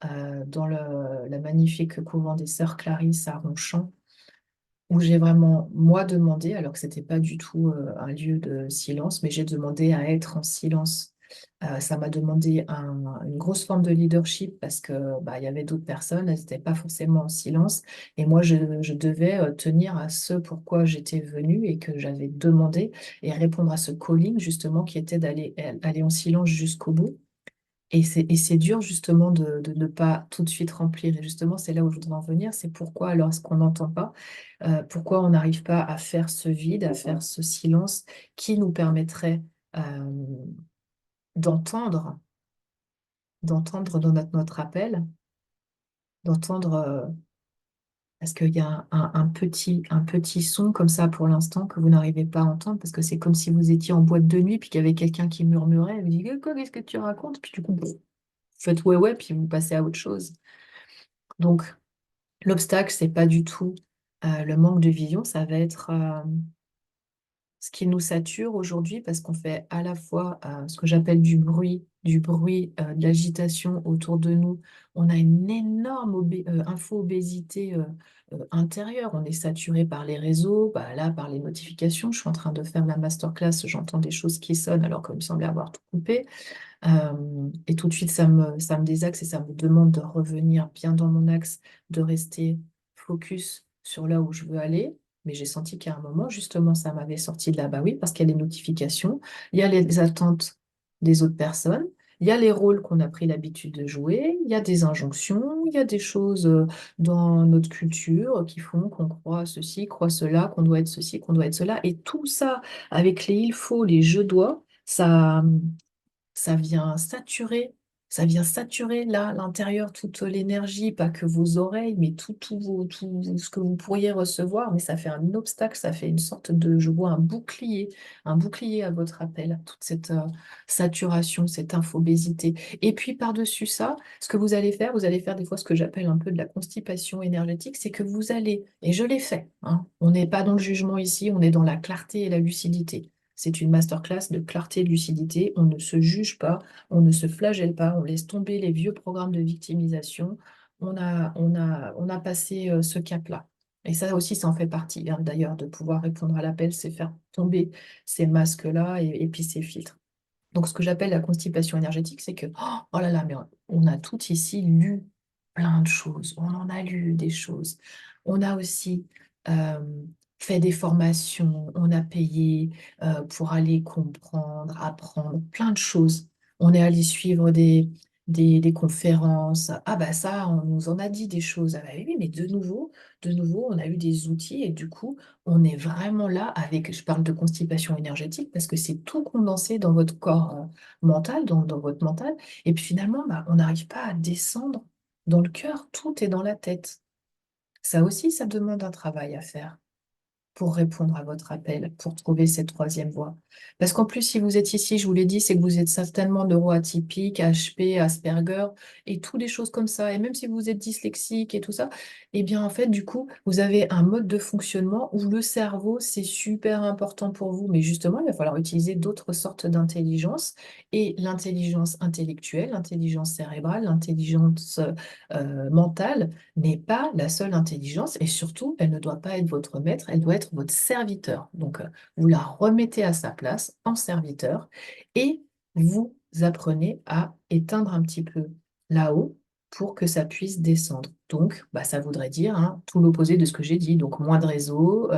[SPEAKER 1] dans la magnifique couvent des Sœurs Clarisse à Ronchamp, où j'ai vraiment, moi, demandé, alors que c'était pas du tout un lieu de silence, mais j'ai demandé à être en silence. Ça m'a demandé une grosse forme de leadership parce que bah, il y avait d'autres personnes, elles n'étaient pas forcément en silence. Et moi, je devais tenir à ce pourquoi j'étais venue et que j'avais demandé et répondre à ce calling, justement, qui était aller en silence jusqu'au bout. Et c'est dur justement de ne pas tout de suite remplir. Et justement, c'est là où je voudrais en venir. C'est pourquoi, lorsqu'on n'entend pas, pourquoi on n'arrive pas à faire ce vide, à faire ce silence qui nous permettrait d'entendre, d'entendre dans notre appel, d'entendre, est-ce qu'il y a un petit son comme ça pour l'instant que vous n'arrivez pas à entendre, parce que c'est comme si vous étiez en boîte de nuit, puis qu'il y avait quelqu'un qui murmurait, et vous dit, quoi, qu'est-ce que tu racontes? Puis du coup, vous faites ouais, ouais, puis vous passez à autre chose. Donc, l'obstacle, c'est pas du tout le manque de vision, ça va être ce qui nous sature aujourd'hui parce qu'on fait à la fois ce que j'appelle du bruit, de l'agitation autour de nous. On a une énorme info-obésité intérieure. On est saturé par les réseaux, bah, là, par les notifications. Je suis en train de faire la masterclass, j'entends des choses qui sonnent alors qu'il me semblait avoir tout coupé. Et tout de suite, ça me désaxe et ça me demande de revenir bien dans mon axe, de rester focus sur là où je veux aller. Mais j'ai senti qu'à un moment, justement, ça m'avait sorti de là. Bah oui, parce qu'il y a les notifications, il y a les attentes des autres personnes, il y a les rôles qu'on a pris l'habitude de jouer, il y a des injonctions, il y a des choses dans notre culture qui font qu'on croit ceci, croit cela, qu'on doit être ceci, qu'on doit être cela. Et tout ça, avec les il faut, les je dois, ça vient saturer, ça vient saturer là, l'intérieur, toute l'énergie, pas que vos oreilles, mais tout ce que vous pourriez recevoir, mais ça fait un obstacle, ça fait une sorte de, je vois un bouclier à votre appel, toute cette saturation, cette infobésité. Et puis par-dessus ça, ce que vous allez faire des fois ce que j'appelle un peu de la constipation énergétique, c'est que vous allez, et je l'ai fait, hein, on n'est pas dans le jugement ici, on est dans la clarté et la lucidité. C'est une masterclass de clarté et de lucidité. On ne se juge pas, on ne se flagelle pas, on laisse tomber les vieux programmes de victimisation. On a passé ce cap-là. Et ça aussi, ça en fait partie, hein, d'ailleurs, de pouvoir répondre à l'appel, c'est faire tomber ces masques-là et puis ces filtres. Donc, ce que j'appelle la constipation énergétique, c'est que, oh là là, mais on a tout ici lu plein de choses. On en a lu des choses. On a aussi euh, fait des formations. On a payé pour aller comprendre, apprendre plein de choses. On est allé suivre des conférences. Ah bah ça, on nous en a dit des choses. Ah bah oui, mais de nouveau, on a eu des outils et du coup, on est vraiment là avec, je parle de constipation énergétique parce que c'est tout condensé dans votre corps mental, dans votre mental. Et puis finalement, bah, on n'arrive pas à descendre dans le cœur, tout est dans la tête. Ça aussi, ça demande un travail à faire pour répondre à votre appel, pour trouver cette troisième voie. Parce qu'en plus, si vous êtes ici, je vous l'ai dit, c'est que vous êtes certainement neuroatypique, HP, Asperger, et toutes les choses comme ça. Et même si vous êtes dyslexique et tout ça, eh bien, en fait, du coup, vous avez un mode de fonctionnement où le cerveau, c'est super important pour vous. Mais justement, il va falloir utiliser d'autres sortes d'intelligence. Et l'intelligence intellectuelle, l'intelligence cérébrale, l'intelligence mentale, n'est pas la seule intelligence et surtout, elle ne doit pas être votre maître, elle doit être votre serviteur. Donc, vous la remettez à sa place en serviteur et vous apprenez à éteindre un petit peu là-haut pour que ça puisse descendre. Donc, bah, ça voudrait dire hein, tout l'opposé de ce que j'ai dit. Donc, moins de réseau,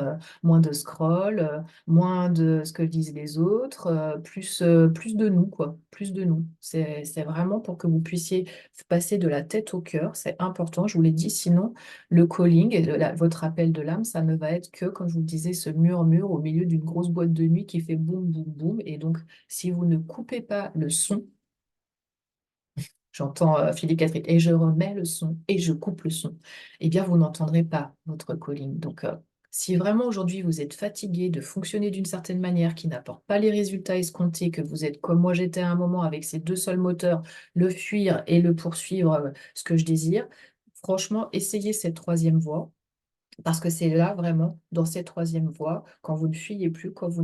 [SPEAKER 1] moins de scroll, moins de ce que disent les autres, plus de nous, quoi. Plus de nous. C'est vraiment pour que vous puissiez passer de la tête au cœur. C'est important, je vous l'ai dit. Sinon, le calling, et votre appel de l'âme, ça ne va être que, comme je vous le disais, ce murmure au milieu d'une grosse boîte de nuit qui fait boum, boum, boum. Et donc, si vous ne coupez pas le son, j'entends Philippe Catherine, et je remets le son, et je coupe le son, eh bien, vous n'entendrez pas votre calling. Donc, si vraiment aujourd'hui vous êtes fatigué de fonctionner d'une certaine manière qui n'apporte pas les résultats escomptés, que vous êtes comme moi j'étais à un moment avec ces deux seuls moteurs, le fuir et le poursuivre, ce que je désire, franchement, essayez cette troisième voie. Parce que c'est là vraiment, dans cette troisième voie, quand vous ne fuyez plus, quand vous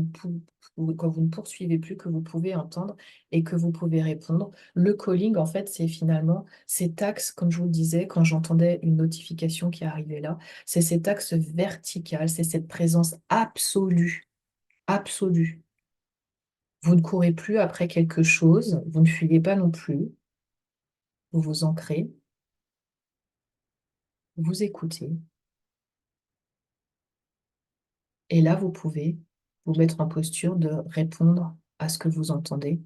[SPEAKER 1] ne poursuivez plus, que vous pouvez entendre et que vous pouvez répondre. Le calling, en fait, c'est finalement cet axe, comme je vous le disais, quand j'entendais une notification qui arrivait là, c'est cet axe vertical, c'est cette présence absolue, absolue. Vous ne courez plus après quelque chose, vous ne fuyez pas non plus, vous vous ancrez, vous écoutez, et là, vous pouvez vous mettre en posture de répondre à ce que vous entendez.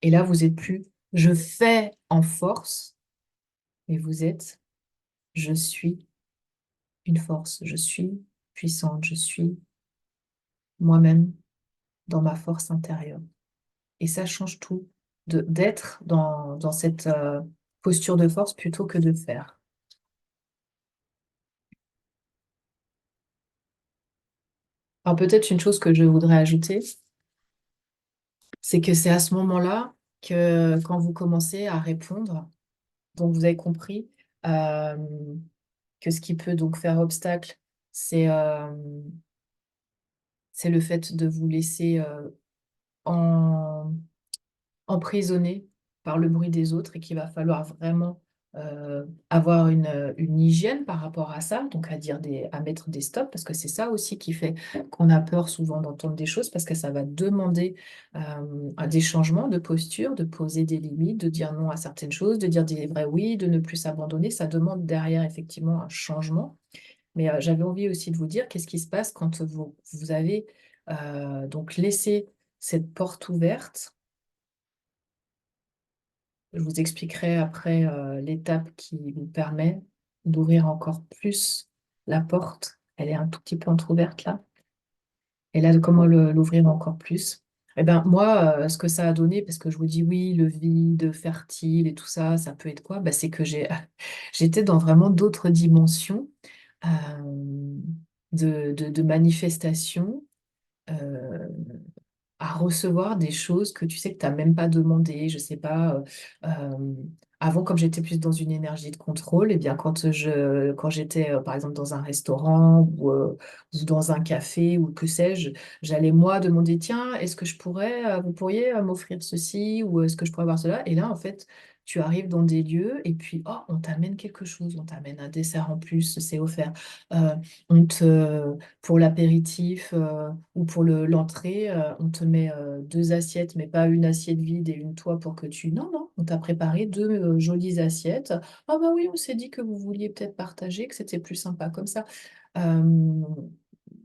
[SPEAKER 1] Et là, vous êtes plus je fais en force, mais vous êtes je suis une force, je suis puissante, je suis moi-même dans ma force intérieure. Et ça change tout d'être dans cette posture de force plutôt que de faire. Alors peut-être une chose que je voudrais ajouter, c'est que c'est à ce moment-là que quand vous commencez à répondre, donc vous avez compris euh, que ce qui peut donc faire obstacle, c'est c'est le fait de vous laisser en- emprisonné par le bruit des autres et qu'il va falloir vraiment avoir une hygiène par rapport à ça, donc à mettre des stops, parce que c'est ça aussi qui fait qu'on a peur souvent d'entendre des choses, parce que ça va demander des changements de posture, de poser des limites, de dire non à certaines choses, de dire des vrais oui, de ne plus s'abandonner. Ça demande derrière effectivement un changement. Mais j'avais envie aussi de vous dire qu'est-ce qui se passe quand vous avez donc laissé cette porte ouverte. Je vous expliquerai après l'étape qui vous permet d'ouvrir encore plus la porte. Elle est un tout petit peu entrouverte là. Et là, comment l'ouvrir encore plus? Eh ben, moi, ce que ça a donné, parce que je vous dis oui, le vide, fertile et tout ça, ça peut être quoi? Ben, c'est que j'étais dans vraiment d'autres dimensions euh, de manifestation. euh, à recevoir des choses que tu sais que tu n'as même pas demandé. Je sais pas. Avant, comme j'étais plus dans une énergie de contrôle, et bien quand j'étais par exemple dans un restaurant ou dans un café ou que sais-je, j'allais moi demander, tiens, est-ce que vous pourriez m'offrir ceci ou est-ce que je pourrais avoir cela? Et là, en fait, tu arrives dans des lieux et puis, oh, on t'amène quelque chose, on t'amène un dessert en plus, c'est offert. Euh, on te, pour l'apéritif ou pour l'entrée, on te met deux assiettes, mais pas une assiette vide et une toi pour que tu... Non, non, on t'a préparé deux jolies assiettes. Ah bah oui, on s'est dit que vous vouliez peut-être partager, que c'était plus sympa comme ça. Euh,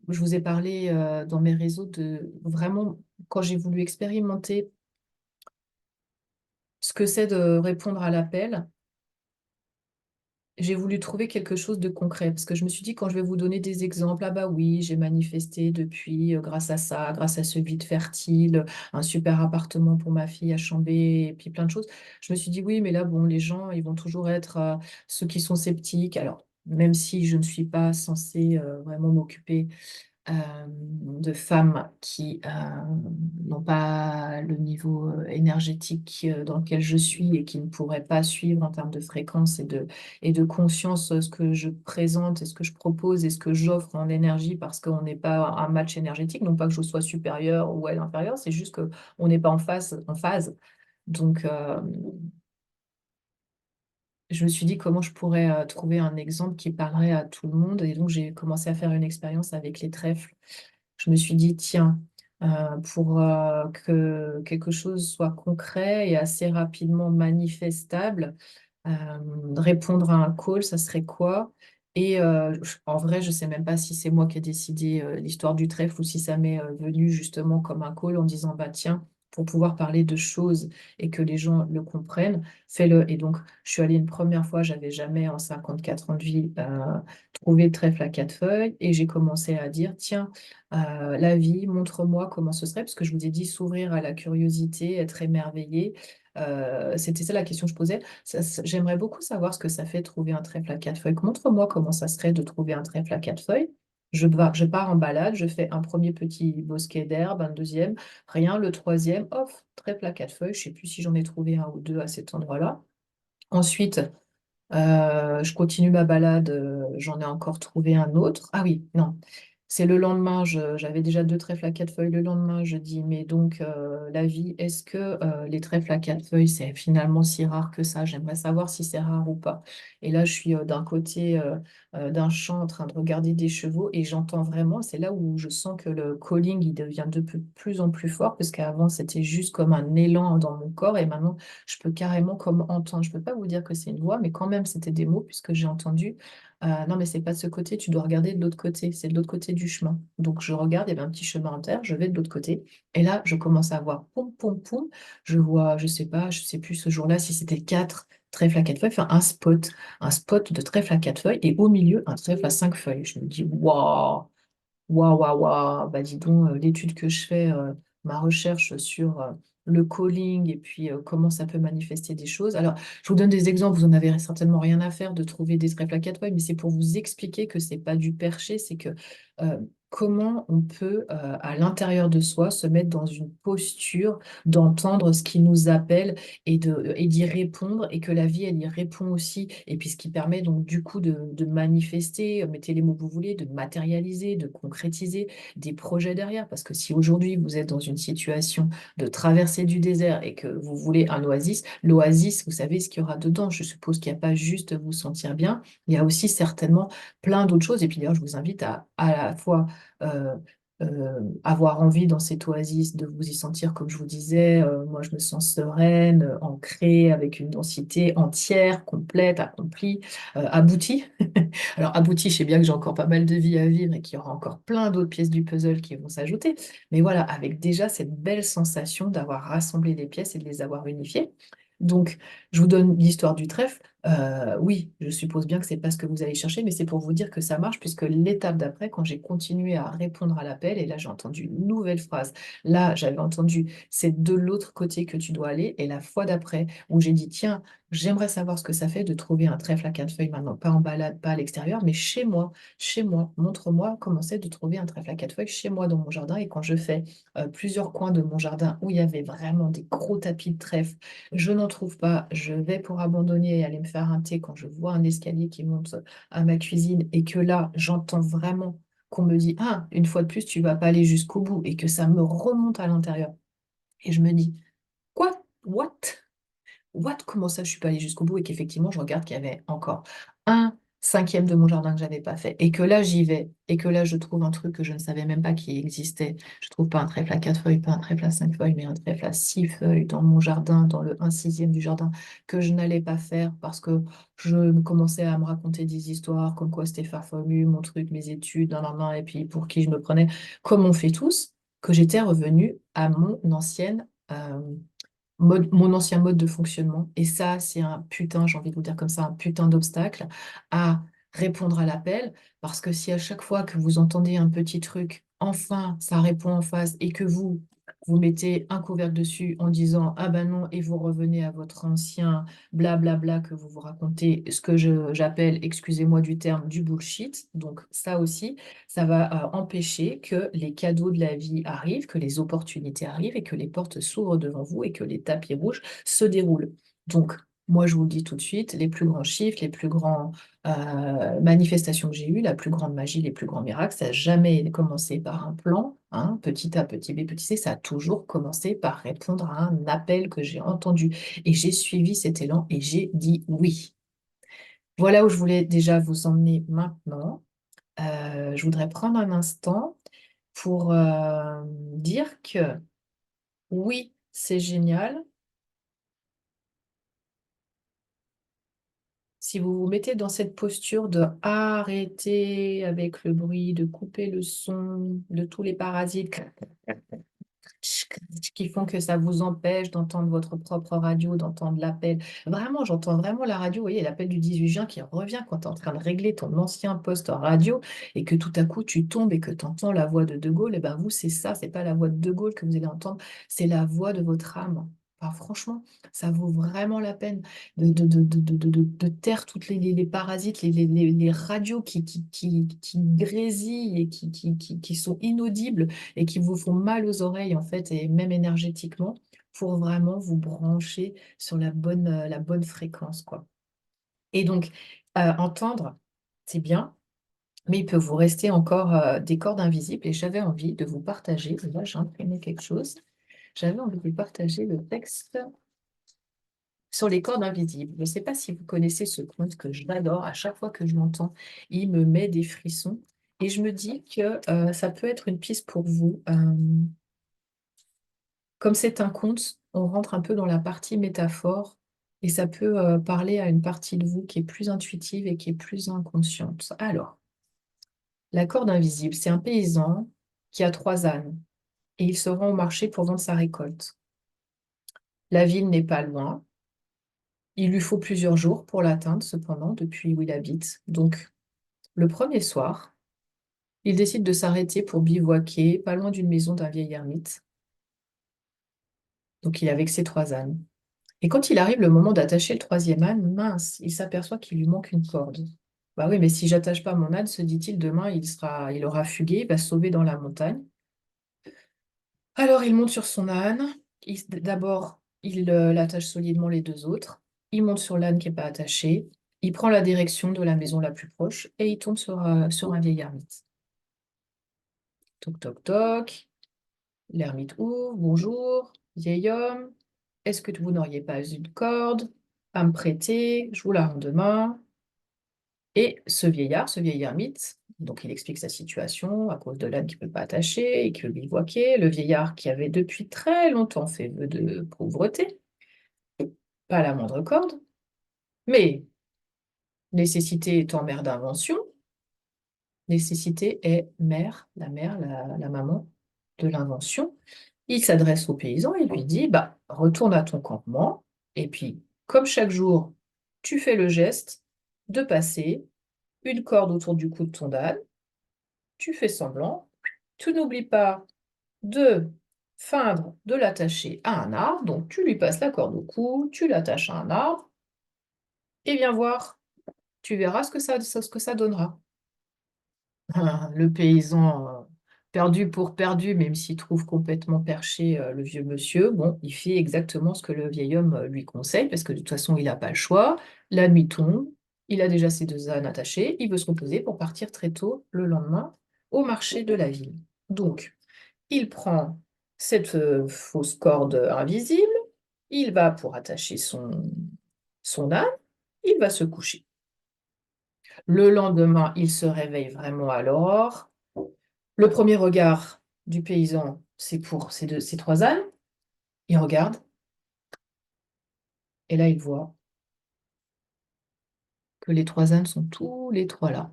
[SPEAKER 1] je vous ai parlé dans mes réseaux de vraiment, quand j'ai voulu expérimenter ce que c'est de répondre à l'appel, j'ai voulu trouver quelque chose de concret parce que je me suis dit, quand je vais vous donner des exemples, ah bah oui, j'ai manifesté depuis, grâce à ça, grâce à ce vide fertile, un super appartement pour ma fille à Chambé, et puis plein de choses. Je me suis dit, oui, mais là, bon, les gens, ils vont toujours être ceux qui sont sceptiques. Alors, même si je ne suis pas censée vraiment m'occuper de femmes qui n'ont pas le niveau énergétique dans lequel je suis et qui ne pourraient pas suivre en termes de fréquence et de conscience ce que je présente et ce que je propose et ce que j'offre en énergie parce qu'on n'est pas un match énergétique, non pas que je sois supérieure ou elle inférieure, c'est juste qu'on n'est pas en phase. Donc, je me suis dit comment je pourrais trouver un exemple qui parlerait à tout le monde. Et donc, j'ai commencé à faire une expérience avec les trèfles. Je me suis dit, tiens, pour que quelque chose soit concret et assez rapidement manifestable, Répondre à un call, ça serait quoi? Et en vrai, je sais même pas si c'est moi qui ai décidé l'histoire du trèfle ou si ça m'est venu justement comme un call en disant, bah tiens, pour pouvoir parler de choses et que les gens le comprennent, fais-le. Et donc, je suis allée une première fois, j'avais jamais en 54 ans de vie trouvé de trèfle à quatre feuilles et j'ai commencé à dire, tiens, la vie, montre-moi comment ce serait, parce que je vous ai dit s'ouvrir à la curiosité, être émerveillé. C'était ça la question que je posais. J'aimerais beaucoup savoir ce que ça fait de trouver un trèfle à quatre feuilles. Montre-moi comment ça serait de trouver un trèfle à quatre feuilles. Je pars en balade, je fais un premier petit bosquet d'herbe, un deuxième, rien, le troisième, off, trèfle à quatre feuilles. Je ne sais plus si j'en ai trouvé un ou deux à cet endroit-là. Ensuite, je continue ma balade, j'en ai encore trouvé un autre. Ah oui, non. C'est le lendemain, j'avais déjà deux trèfles à quatre feuilles. Le lendemain, je dis, mais donc la vie, est-ce que les trèfles à quatre feuilles, c'est finalement si rare que ça? J'aimerais savoir si c'est rare ou pas. Et là, je suis d'un côté d'un champ en train de regarder des chevaux et j'entends vraiment, c'est là où je sens que le calling, il devient de plus en plus fort, parce qu'avant, c'était juste comme un élan dans mon corps et maintenant, je peux carrément comme entendre. Je peux pas vous dire que c'est une voix, mais quand même, c'était des mots puisque j'ai entendu. Non, mais c'est pas de ce côté, tu dois regarder de l'autre côté. C'est de l'autre côté du chemin. Donc je regarde, il y avait un petit chemin en terre, je vais de l'autre côté. Et là, je commence à voir poum, poum, poum. Je vois, je sais pas, je sais plus ce jour-là si c'était quatre trèfles à quatre feuilles, enfin un spot de trèfle à quatre feuilles et au milieu un trèfle à cinq feuilles. Je me dis, waouh! Waouh, waouh, waouh, bah dis donc, l'étude que je fais, ma recherche sur le calling et puis comment ça peut manifester des choses. Alors, je vous donne des exemples, vous n'en avez certainement rien à faire de trouver des trèfles à quatre feuilles, mais c'est pour vous expliquer que c'est pas du perché, c'est que euh, comment on peut, à l'intérieur de soi, se mettre dans une posture d'entendre ce qui nous appelle et d'y répondre, et que la vie, elle y répond aussi. Et puis, ce qui permet donc, du coup, de manifester, mettez les mots que vous voulez, de matérialiser, de concrétiser des projets derrière. Parce que si aujourd'hui, vous êtes dans une situation de traversée du désert et que vous voulez un oasis, l'oasis, vous savez ce qu'il y aura dedans. Je suppose qu'il n'y a pas juste vous sentir bien, il y a aussi certainement plein d'autres choses. Et puis, d'ailleurs, je vous invite à la fois euh, avoir envie dans cette oasis de vous y sentir, comme je vous disais, moi je me sens sereine, ancrée, avec une densité entière, complète, accomplie, aboutie. Alors aboutie, je sais bien que j'ai encore pas mal de vie à vivre et qu'il y aura encore plein d'autres pièces du puzzle qui vont s'ajouter, mais voilà, avec déjà cette belle sensation d'avoir rassemblé les pièces et de les avoir unifiées. Donc, je vous donne l'histoire du trèfle. Oui, je suppose bien que c'est pas ce que vous allez chercher, mais c'est pour vous dire que ça marche, puisque l'étape d'après, quand j'ai continué à répondre à l'appel, et là j'ai entendu une nouvelle phrase, là j'avais entendu c'est de l'autre côté que tu dois aller, et la fois d'après, où j'ai dit tiens, j'aimerais savoir ce que ça fait de trouver un trèfle à quatre feuilles maintenant, pas en balade, pas à l'extérieur, mais chez moi, montre-moi comment c'est de trouver un trèfle à quatre feuilles chez moi dans mon jardin, et quand je fais plusieurs coins de mon jardin où il y avait vraiment des gros tapis de trèfle, je n'en trouve pas, je vais pour abandonner et aller me faire un thé quand je vois un escalier qui monte à ma cuisine et que là, j'entends vraiment qu'on me dit, ah, une fois de plus, tu vas pas aller jusqu'au bout et que ça me remonte à l'intérieur. Et je me dis, quoi? What? What? Comment ça, je suis pas allée jusqu'au bout et qu'effectivement, je regarde qu'il y avait encore un cinquième de mon jardin que j'avais pas fait et que là, j'y vais et que là, je trouve un truc que je ne savais même pas qui existait. Je trouve pas un trèfle à quatre feuilles, pas un trèfle à cinq feuilles, mais un trèfle à six feuilles dans mon jardin, dans le un sixième du jardin que je n'allais pas faire parce que je commençais à me raconter des histoires comme quoi c'était farfelu, mon truc, mes études, nan, et puis pour qui je me prenais, comme on fait tous, que j'étais revenue à mon ancien mode de fonctionnement. Et ça, c'est un putain, j'ai envie de vous dire comme ça, un putain d'obstacle à répondre à l'appel. Parce que si à chaque fois que vous entendez un petit truc, enfin, ça répond en face et que vous mettez un couvercle dessus en disant ah ben non, et vous revenez à votre ancien blablabla que vous vous racontez, ce que j'appelle, excusez-moi du terme, du bullshit. Donc ça aussi, ça va empêcher que les cadeaux de la vie arrivent, que les opportunités arrivent et que les portes s'ouvrent devant vous et que les tapis rouges se déroulent. Donc, moi, je vous le dis tout de suite, les plus grands chiffres, les plus grands manifestations que j'ai eues, la plus grande magie, les plus grands miracles, ça n'a jamais commencé par un plan, hein, petit A, petit B, petit C, ça a toujours commencé par répondre à un appel que j'ai entendu. Et j'ai suivi cet élan et j'ai dit oui. Voilà où je voulais déjà vous emmener maintenant. Je voudrais prendre un instant pour dire que oui, c'est génial. si vous vous mettez dans cette posture de arrêter avec le bruit, de couper le son de tous les parasites qui font que ça vous empêche d'entendre votre propre radio, d'entendre l'appel. Vraiment, j'entends vraiment la radio, vous voyez, l'appel du 18 juin qui revient quand tu es en train de régler ton ancien poste radio et que tout à coup tu tombes et que tu entends la voix de De Gaulle. Et ben vous, c'est ça, c'est pas la voix de De Gaulle que vous allez entendre, c'est la voix de votre âme. Enfin, franchement, ça vaut vraiment la peine de taire toutes les parasites, les radios qui grésillent et qui sont inaudibles et qui vous font mal aux oreilles, en fait, et même énergétiquement, pour vraiment vous brancher sur la bonne fréquence, quoi. Et donc, entendre, c'est bien, mais il peut vous rester encore des cordes invisibles, et j'avais envie de vous partager, là, j'ai imprimé quelque chose, j'avais envie de vous partager le texte sur les cordes invisibles. Je ne sais pas si vous connaissez ce conte que j'adore, à chaque fois que je l'entends, il me met des frissons, et je me dis que ça peut être une piste pour vous. Comme c'est un conte, on rentre un peu dans la partie métaphore et ça peut parler à une partie de vous qui est plus intuitive et qui est plus inconsciente. Alors, la corde invisible, c'est un paysan qui a trois ânes et il se rend au marché pour vendre sa récolte. La ville n'est pas loin. Il lui faut plusieurs jours pour l'atteindre, cependant, depuis où il habite. Donc, le premier soir, il décide de s'arrêter pour bivouaquer, pas loin d'une maison d'un vieil ermite. Donc, il est avec ses trois ânes. Et quand il arrive le moment d'attacher le troisième âne, mince, il s'aperçoit qu'il lui manque une corde. Bah oui, mais si j'attache pas mon âne, se dit-il, demain il aura fugué, il va se sauver dans la montagne. Alors il monte sur son âne. D'abord, il attache solidement les deux autres. Il monte sur l'âne qui n'est pas attaché. Il prend la direction de la maison la plus proche et il tombe sur un vieil ermite. Toc, toc, toc. L'ermite ouvre. Bonjour, vieil homme. Est-ce que vous n'auriez pas une corde à me prêter? Je vous la rends demain. Et ce vieillard, ce vieil ermite, donc il explique sa situation à cause de l'âne qui ne peut pas attacher et qui veut bivouaquer, le vieillard qui avait depuis très longtemps fait vœu de pauvreté, pas la moindre corde, mais nécessité étant mère d'invention, nécessité est mère, la maman de l'invention. Il s'adresse au paysan et lui dit, bah, retourne à ton campement, et puis, comme chaque jour, tu fais le geste de passer une corde autour du cou de ton âne, tu fais semblant, tu n'oublies pas de feindre de l'attacher à un arbre, donc tu lui passes la corde au cou, tu l'attaches à un arbre, et viens voir, tu verras ce que ça donnera. Ah, le paysan, perdu pour perdu, même s'il trouve complètement perché le vieux monsieur, bon, il fait exactement ce que le vieil homme lui conseille, parce que de toute façon, il n'a pas le choix. La nuit tombe, il a déjà ses deux ânes attachés, il veut se reposer pour partir très tôt le lendemain au marché de la ville. Donc, il prend cette fausse corde invisible, il va pour attacher son âne, il va se coucher. Le lendemain, il se réveille vraiment à l'aurore. Le premier regard du paysan, c'est pour ces trois ânes. Il regarde et là, il voit que les trois ânes sont tous les trois là.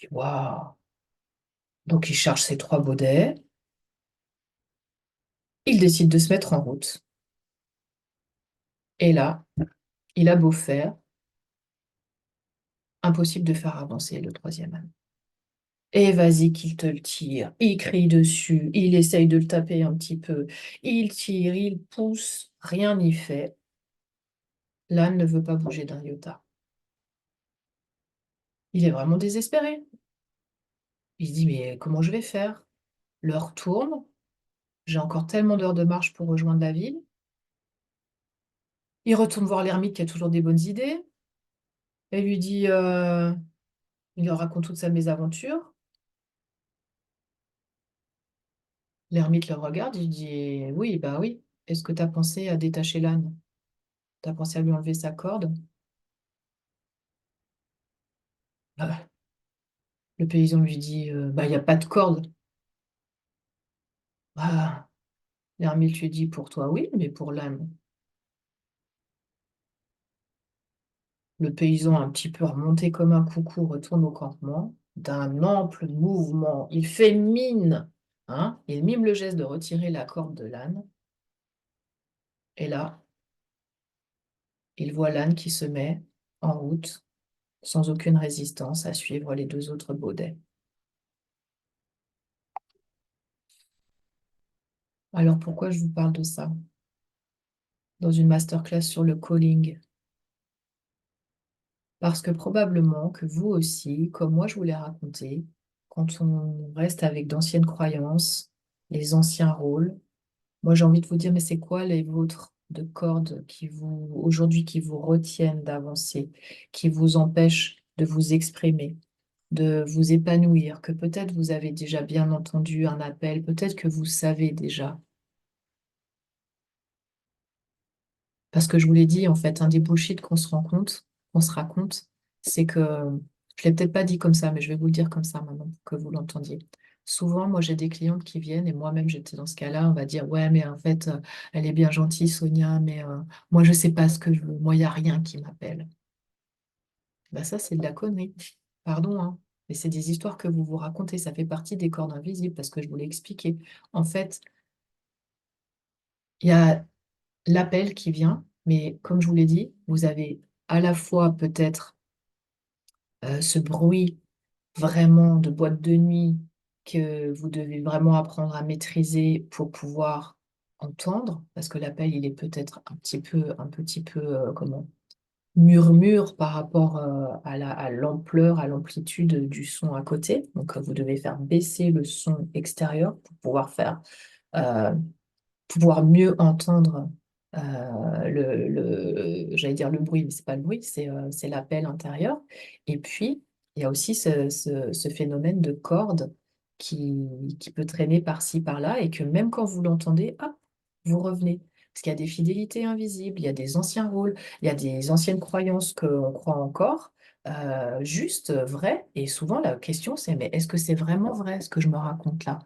[SPEAKER 1] Il dit, waouh! Donc, il charge ses trois baudets. Il décide de se mettre en route. Et là, il a beau faire, impossible de faire avancer le troisième âne. Et vas-y qu'il te le tire. Il crie dessus, il essaye de le taper un petit peu. Il tire, il pousse, rien n'y fait. L'âne ne veut pas bouger d'un iota. Il est vraiment désespéré. Il se dit, mais comment je vais faire? L'heure tourne, j'ai encore tellement d'heures de marche pour rejoindre la ville. Il retourne voir l'ermite qui a toujours des bonnes idées et lui dit, il lui raconte toute sa mésaventure. L'ermite le regarde, il dit, oui, bah oui. Est-ce que tu as pensé à détacher l'âne? Tu as pensé à lui enlever sa corde? Ah, le paysan lui dit, bah il n'y a pas de corde. Ah, l'ermite lui dit, pour toi, oui, mais pour l'âne. Le paysan, un petit peu remonté comme un coucou, retourne au campement. D'un ample mouvement, il fait mine, hein, il mime le geste de retirer la corde de l'âne. Et là, il voit l'âne qui se met en route, sans aucune résistance, à suivre les deux autres baudets. Alors pourquoi je vous parle de ça dans une masterclass sur le calling? Parce que probablement que vous aussi, comme moi je vous l'ai raconté, quand on reste avec d'anciennes croyances, les anciens rôles, moi j'ai envie de vous dire, mais c'est quoi les vôtres de cordes qui vous, aujourd'hui, qui vous retiennent d'avancer, qui vous empêchent de vous exprimer, de vous épanouir, que peut-être vous avez déjà bien entendu un appel, peut-être que vous savez déjà. Parce que je vous l'ai dit, en fait, un des bullshit qu'on se raconte, c'est que, je l'ai peut-être pas dit comme ça, mais je vais vous le dire comme ça maintenant pour que vous l'entendiez. Souvent, moi, j'ai des clientes qui viennent, et moi-même, j'étais dans ce cas-là, on va dire, ouais, mais en fait, elle est bien gentille, Sonia, mais moi, je sais pas ce que je veux. Moi, il n'y a rien qui m'appelle. Bah, ça, c'est de la connerie. Pardon, hein. Mais c'est des histoires que vous vous racontez. Ça fait partie des cordes invisibles parce que je vous l'ai expliqué. En fait, il y a l'appel qui vient, mais comme je vous l'ai dit, vous avez à la fois peut-être ce bruit vraiment de boîte de nuit que vous devez vraiment apprendre à maîtriser pour pouvoir entendre, parce que l'appel, il est peut-être un petit peu, comment, murmure par rapport à l'ampleur, à l'amplitude du son à côté. Donc, vous devez faire baisser le son extérieur pour pouvoir faire euh, pouvoir mieux entendre j'allais dire le bruit, mais c'est pas le bruit, c'est l'appel intérieur. Et puis, il y a aussi ce phénomène de corde qui peut traîner par-ci, par-là, et que même quand vous l'entendez, hop, vous revenez. Parce qu'il y a des fidélités invisibles, il y a des anciens rôles, il y a des anciennes croyances qu'on croit encore, juste, vraies. Et souvent, la question, c'est, mais est-ce que c'est vraiment vrai ce que je me raconte là?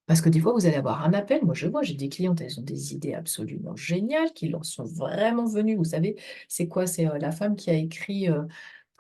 [SPEAKER 1] Parce que des fois, vous allez avoir un appel. Moi, je vois, j'ai des clientes, elles ont des idées absolument géniales qui leur sont vraiment venues. Vous savez, c'est quoi? C'est la femme qui a écrit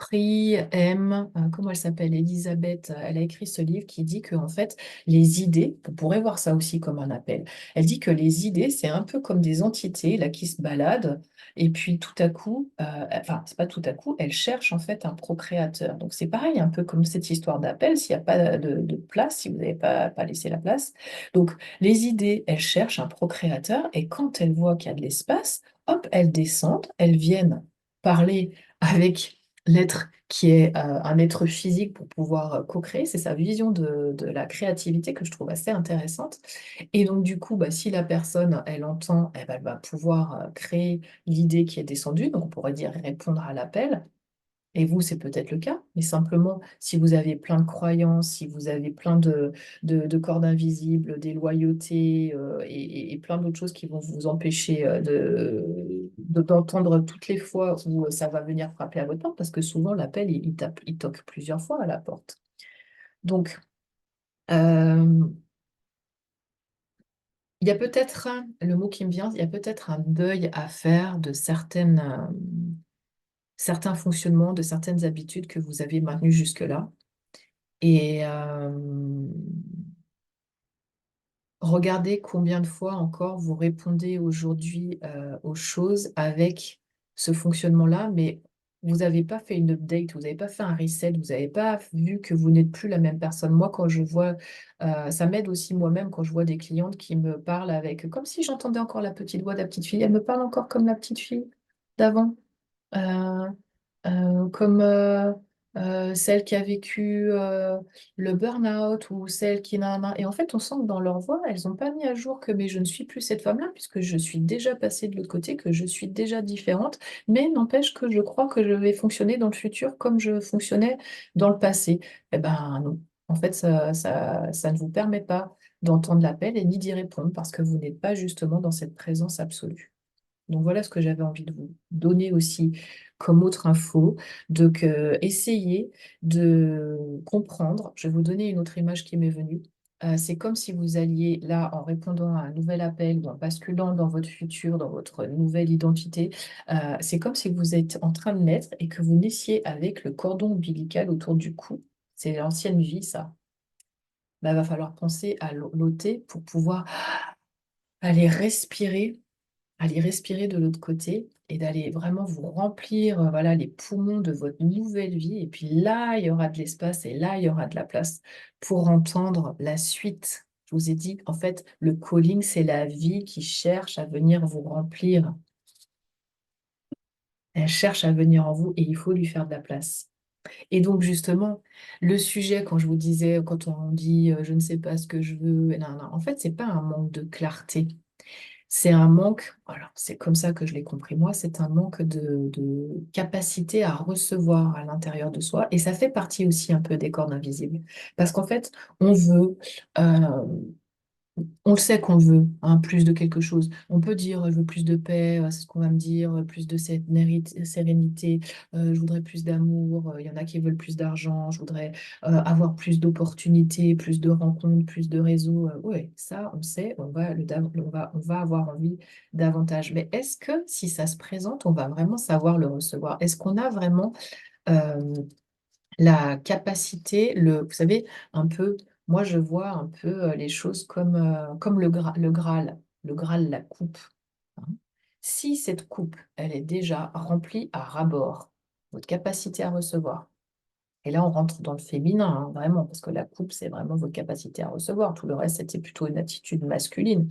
[SPEAKER 1] Prie, aime, comment elle s'appelle? Elisabeth. Elle a écrit ce livre qui dit que, en fait, les idées, vous pourrez voir ça aussi comme un appel. Elle dit que les idées, c'est un peu comme des entités là qui se baladent. Et puis tout à coup, enfin, c'est pas tout à coup, elles cherchent en fait un procréateur. Donc c'est pareil, un peu comme cette histoire d'appel, s'il n'y a pas de place, si vous n'avez pas laissé la place. Donc, les idées, elles cherchent un procréateur et quand elles voient qu'il y a de l'espace, hop, elles descendent, elles viennent parler avec l'être qui est un être physique pour pouvoir co-créer. C'est sa vision de la créativité que je trouve assez intéressante. Et donc, du coup, bah, si la personne, elle entend, eh ben, elle va pouvoir créer l'idée qui est descendue. Donc, on pourrait dire répondre à l'appel. Et vous, c'est peut-être le cas, mais simplement, si vous avez plein de croyances, si vous avez plein de cordes invisibles, des loyautés et plein d'autres choses qui vont vous empêcher d'entendre toutes les fois où ça va venir frapper à votre porte, parce que souvent, l'appel, il tape, il toque plusieurs fois à la porte. Donc, euh, il y a peut-être, le mot qui me vient, il y a peut-être un deuil à faire de certains fonctionnements, de certaines habitudes que vous avez maintenues jusque-là. Et regardez combien de fois encore vous répondez aujourd'hui aux choses avec ce fonctionnement-là, mais vous n'avez pas fait une update, vous n'avez pas fait un reset, vous n'avez pas vu que vous n'êtes plus la même personne. Moi, quand je vois, ça m'aide aussi moi-même quand je vois des clientes qui me parlent avec, comme si j'entendais encore la petite voix de la petite fille, elle me parle encore comme la petite fille d'avant. Euh, comme celle qui a vécu le burn-out ou celle qui n'a... Et en fait, on sent que dans leur voix, elles n'ont pas mis à jour que mais je ne suis plus cette femme-là, puisque je suis déjà passée de l'autre côté, que je suis déjà différente, mais n'empêche que je crois que je vais fonctionner dans le futur comme je fonctionnais dans le passé. Eh ben non. En fait, ça ne vous permet pas d'entendre l'appel et ni d'y répondre parce que vous n'êtes pas justement dans cette présence absolue. Donc voilà ce que j'avais envie de vous donner aussi comme autre info. Donc essayez de comprendre. Je vais vous donner une autre image qui m'est venue. C'est comme si vous alliez là, en répondant à un nouvel appel ou en basculant dans votre futur, dans votre nouvelle identité, c'est comme si vous êtes en train de naître et que vous naissiez avec le cordon ombilical autour du cou. C'est l'ancienne vie, ça. Bah, va falloir penser à l'ôter pour pouvoir aller respirer, aller respirer de l'autre côté et d'aller vraiment vous remplir voilà, les poumons de votre nouvelle vie. Et puis là, il y aura de l'espace et là, il y aura de la place pour entendre la suite. Je vous ai dit, en fait, le calling, c'est la vie qui cherche à venir vous remplir. Elle cherche à venir en vous et il faut lui faire de la place. Et donc, justement, le sujet, quand je vous disais, quand on dit je ne sais pas ce que je veux, non, non, en fait, c'est pas un manque de clarté. C'est un manque, alors c'est comme ça que je l'ai compris moi, c'est un manque de capacité à recevoir à l'intérieur de soi. Et ça fait partie aussi un peu des cordes invisibles. Parce qu'en fait, on veut, euh, on le sait qu'on veut plus de quelque chose. On peut dire, je veux plus de paix, c'est ce qu'on va me dire, plus de sérénité, je voudrais plus d'amour, il y en a qui veulent plus d'argent, je voudrais avoir plus d'opportunités, plus de rencontres, plus de réseaux. Ouais, ça, on sait, on va avoir envie davantage. Mais est-ce que si ça se présente, on va vraiment savoir le recevoir? Est-ce qu'on a vraiment euh, la capacité, vous savez, un peu, moi je vois un peu les choses comme le Graal, la coupe, hein. Si cette coupe, elle est déjà remplie à ras-bord, votre capacité à recevoir, et là on rentre dans le féminin, hein, vraiment, parce que la coupe, c'est vraiment votre capacité à recevoir, tout le reste, c'était plutôt une attitude masculine.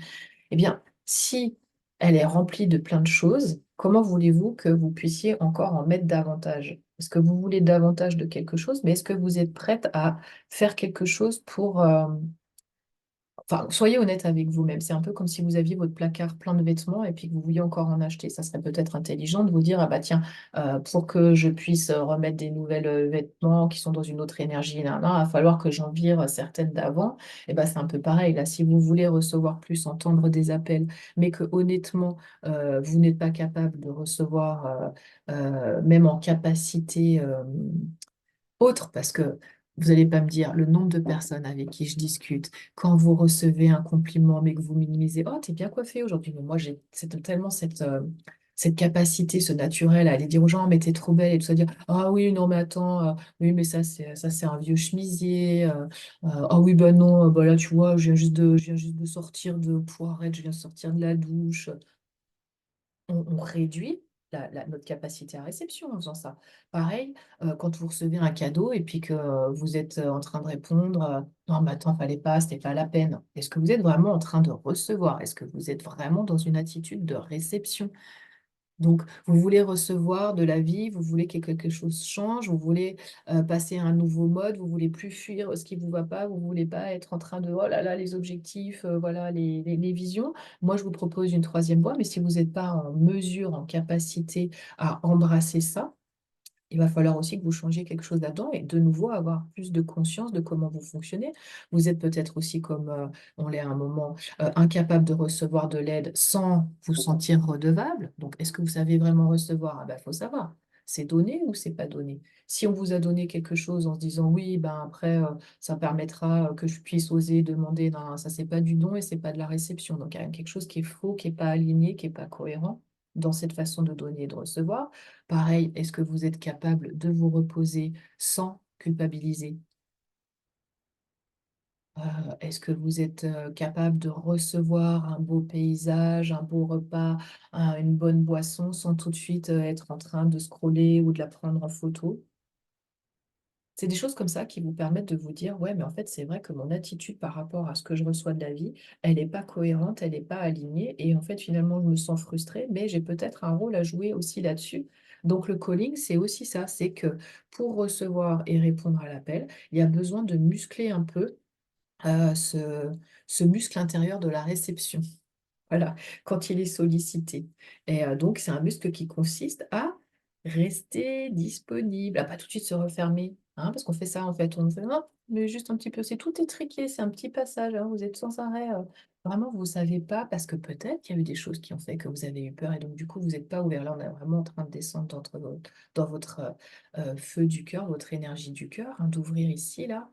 [SPEAKER 1] Eh bien, si elle est remplie de plein de choses, comment voulez-vous que vous puissiez encore en mettre davantage? Est-ce que vous voulez davantage de quelque chose, mais est-ce que vous êtes prête à faire quelque chose pour, enfin, soyez honnête avec vous-même. C'est un peu comme si vous aviez votre placard plein de vêtements et puis que vous vouliez encore en acheter. Ça serait peut-être intelligent de vous dire, ah bah tiens, pour que je puisse remettre des nouvelles vêtements qui sont dans une autre énergie, là, là, il va falloir que j'en vire certaines d'avant. Et ben c'est un peu pareil. Là, si vous voulez recevoir plus, entendre des appels, mais que honnêtement, vous n'êtes pas capable de recevoir, même en capacité autre, parce que vous n'allez pas me dire le nombre de personnes avec qui je discute, quand vous recevez un compliment, mais que vous minimisez, oh, t'es bien coiffée aujourd'hui. Mais moi, j'ai tellement cette capacité, ce naturel à aller dire aux gens, mais t'es trop belle, et tout ça, dire, ah oui, non, mais attends, oui, mais ça, c'est un vieux chemisier. Ah oui, bah non, bah là, tu vois, je viens juste de sortir de Poirette, je viens de sortir de la douche. On réduit notre capacité à réception en faisant ça. Pareil, quand vous recevez un cadeau et puis que vous êtes en train de répondre, non, mais attends, fallait pas, c'était pas la peine. Est-ce que vous êtes vraiment en train de recevoir? Est-ce que vous êtes vraiment dans une attitude de réception? Donc, vous voulez recevoir de la vie, vous voulez que quelque chose change, vous voulez passer à un nouveau mode, vous voulez plus fuir ce qui ne vous va pas, vous voulez pas être en train de, oh là là, les objectifs, voilà, les visions. Moi, je vous propose une troisième voie, mais si vous n'êtes pas en mesure, en capacité à embrasser ça, il va falloir aussi que vous changiez quelque chose là-dedans et de nouveau avoir plus de conscience de comment vous fonctionnez. Vous êtes peut-être aussi comme on l'est à un moment, incapable de recevoir de l'aide sans vous sentir redevable. Donc, est-ce que vous savez vraiment recevoir? Ah ben, faut savoir. C'est donné ou c'est pas donné? Si on vous a donné quelque chose en se disant oui, ben après, ça permettra que je puisse oser demander, non, ça c'est pas du don et c'est pas de la réception. Donc, il y a quelque chose qui est faux, qui n'est pas aligné, qui n'est pas cohérent dans cette façon de donner et de recevoir. Pareil, est-ce que vous êtes capable de vous reposer sans culpabiliser? Est-ce que vous êtes capable de recevoir un beau paysage, un beau repas, une bonne boisson sans tout de suite être en train de scroller ou de la prendre en photo? C'est des choses comme ça qui vous permettent de vous dire, ouais, mais en fait, c'est vrai que mon attitude par rapport à ce que je reçois de la vie, elle n'est pas cohérente, elle n'est pas alignée. Et en fait, finalement, je me sens frustrée, mais j'ai peut-être un rôle à jouer aussi là-dessus. Donc, le calling, c'est aussi ça, c'est que pour recevoir et répondre à l'appel, il y a besoin de muscler un peu ce muscle intérieur de la réception. Voilà, quand il est sollicité. Et donc, c'est un muscle qui consiste à rester disponible, à pas tout de suite se refermer, hein, parce qu'on fait ça, en fait, on fait, non, mais juste un petit peu, c'est tout étriqué, c'est un petit passage, hein, vous êtes sans arrêt. Vraiment, vous ne savez pas, parce que peut-être qu'il y a eu des choses qui ont fait que vous avez eu peur, et donc, du coup, vous n'êtes pas ouvert. Là, on est vraiment en train de descendre dans votre feu du cœur, votre énergie du cœur, hein, d'ouvrir ici, là.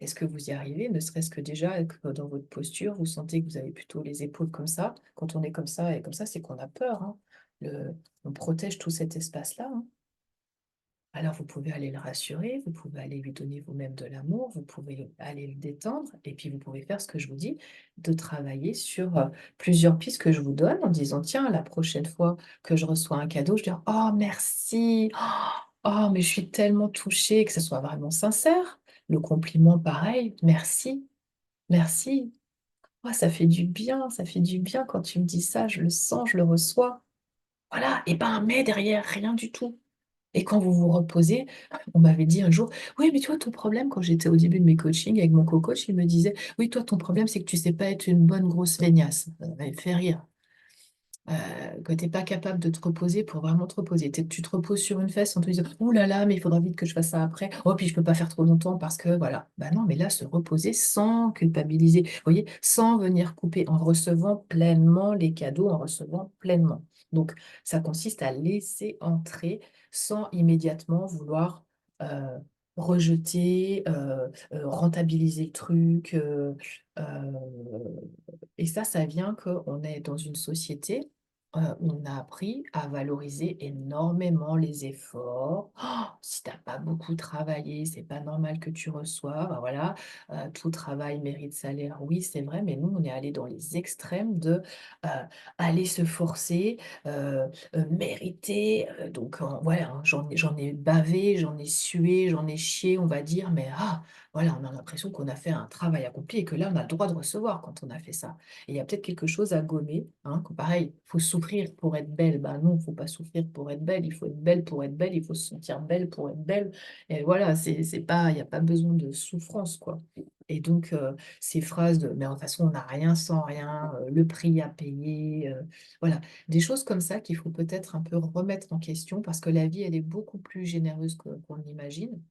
[SPEAKER 1] Est-ce que vous y arrivez, ne serait-ce que déjà que dans votre posture, vous sentez que vous avez plutôt les épaules comme ça? Quand on est comme ça et comme ça, c'est qu'on a peur, hein. On protège tout cet espace-là, hein. Alors, vous pouvez aller le rassurer, vous pouvez aller lui donner vous-même de l'amour, vous pouvez aller le détendre, et puis vous pouvez faire ce que je vous dis, de travailler sur plusieurs pistes que je vous donne en disant, tiens, la prochaine fois que je reçois un cadeau, je dis, oh, merci, oh, mais je suis tellement touchée, que ce soit vraiment sincère. Le compliment, pareil, merci, merci. Oh, ça fait du bien quand tu me dis ça, je le sens, je le reçois. Voilà, et ben, mais derrière, rien du tout. Et quand vous vous reposez, on m'avait dit un jour: «Oui, mais tu vois, ton problème», quand j'étais au début de mes coachings avec mon coach, il me disait: «Oui, toi, ton problème, c'est que tu sais pas être une bonne grosse feignasse». Ça m'avait fait rire. Que tu es pas capable de te reposer pour vraiment te reposer. Tu te reposes sur une fesse en te disant: «Ouh là là, mais il faudra vite que je fasse ça après. Oh, puis je peux pas faire trop longtemps parce que voilà». Bah non, mais là, se reposer sans culpabiliser, vous voyez? Sans venir couper, en recevant pleinement les cadeaux, en recevant pleinement. Donc ça consiste à laisser entrer sans immédiatement vouloir, rejeter, rentabiliser le truc, et ça vient qu'on est dans une société, où on a appris à valoriser énormément les efforts. Oh, si tu as pas beaucoup travaillé, c'est pas normal que tu reçoives, voilà, tout travail mérite salaire. Oui, c'est vrai, mais nous, on est allé dans les extrêmes de, heu, aller se forcer, mériter, donc ouais, hein, j'en ai bavé, j'en ai sué, j'en ai chié, on va dire, mais voilà, on a l'impression qu'on a fait un travail accompli et que là, on a le droit de recevoir quand on a fait ça. Et il y a peut-être quelque chose à gommer, hein, que pareil, il faut souffrir pour être belle. Ben non, il ne faut pas souffrir pour être belle, il faut être belle pour être belle, il faut se sentir belle pour être belle. Et voilà, c'est pas, il n'y a pas besoin de souffrance, quoi. Et donc, ces phrases de mais de toute façon, on n'a rien sans rien, le prix à payer, voilà, des choses comme ça qu'il faut peut-être un peu remettre en question parce que la vie, elle est beaucoup plus généreuse qu'on l'imagine.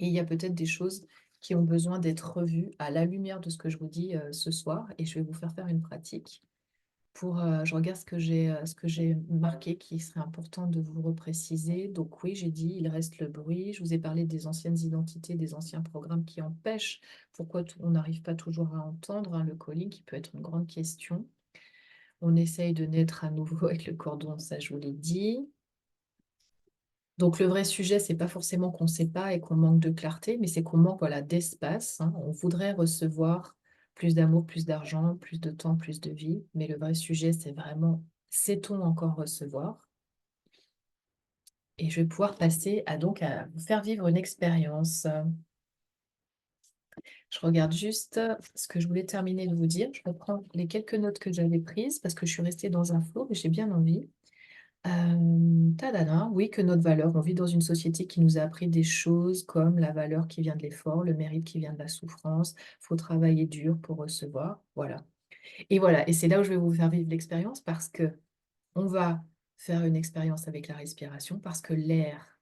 [SPEAKER 1] Et il y a peut-être des choses qui ont besoin d'être revues à la lumière de ce que je vous dis, ce soir, et je vais vous faire faire une pratique pour, je regarde ce que j'ai marqué qui serait important de vous repréciser. Donc oui, j'ai dit: «Il reste le bruit». Je vous ai parlé des anciennes identités, des anciens programmes qui empêchent pourquoi on n'arrive pas toujours à entendre, hein, le calling qui peut être une grande question. On essaye de naître à nouveau avec le cordon, ça je vous l'ai dit. Donc le vrai sujet, c'est pas forcément qu'on ne sait pas et qu'on manque de clarté, mais c'est qu'on manque, voilà, d'espace, hein. On voudrait recevoir plus d'amour, plus d'argent, plus de temps, plus de vie, mais le vrai sujet, c'est vraiment: sait-on encore recevoir? Et je vais pouvoir passer à vous faire vivre une expérience. Je regarde juste ce que je voulais terminer de vous dire. Je reprends les quelques notes que j'avais prises parce que je suis restée dans un flow, mais j'ai bien envie. Tadadam, oui, que notre valeur. On vit dans une société qui nous a appris des choses comme la valeur qui vient de l'effort, le mérite qui vient de la souffrance, faut travailler dur pour recevoir, voilà, et c'est là où je vais vous faire vivre l'expérience parce que on va faire une expérience avec la respiration parce que l'air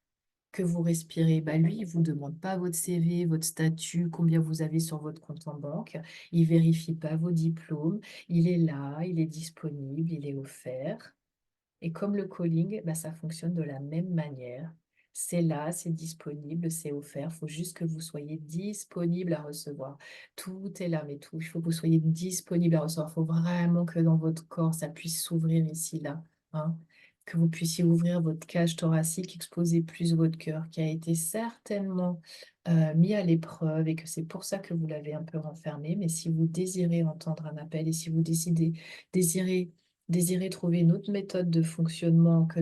[SPEAKER 1] que vous respirez, bah, lui, il vous demande pas votre CV, votre statut, combien vous avez sur votre compte en banque. Il vérifie pas vos diplômes. Il est là, il est disponible, il est offert. Et comme le calling, bah, ça fonctionne de la même manière. C'est là, c'est disponible, c'est offert. Il faut juste que vous soyez disponible à recevoir. Tout est là, mais tout. Il faut que vous soyez disponible à recevoir. Il faut vraiment que dans votre corps, ça puisse s'ouvrir ici, là, hein. Que vous puissiez ouvrir votre cage thoracique, exposer plus votre cœur, qui a été certainement mis à l'épreuve et que c'est pour ça que vous l'avez un peu renfermé. Mais si vous désirez entendre un appel et si vous désirez Désirer trouver une autre méthode de fonctionnement que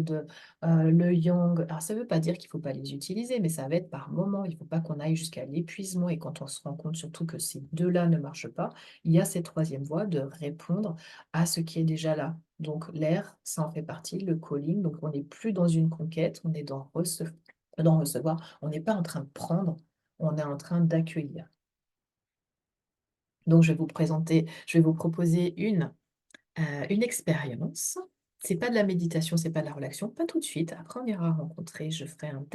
[SPEAKER 1] le yang. Alors ça ne veut pas dire qu'il ne faut pas les utiliser, mais ça va être par moment. Il ne faut pas qu'on aille jusqu'à l'épuisement et quand on se rend compte surtout que ces 2 là ne marchent pas, il y a cette troisième voie de répondre à ce qui est déjà là. Donc l'air, ça en fait partie, le calling, donc on n'est plus dans une conquête, on est dans recevoir. On n'est pas en train de prendre, on est en train d'accueillir. Donc je vais vous proposer une expérience. C'est pas de la méditation, c'est pas de la relaxation, pas tout de suite. Après, on ira rencontrer. Je ferai un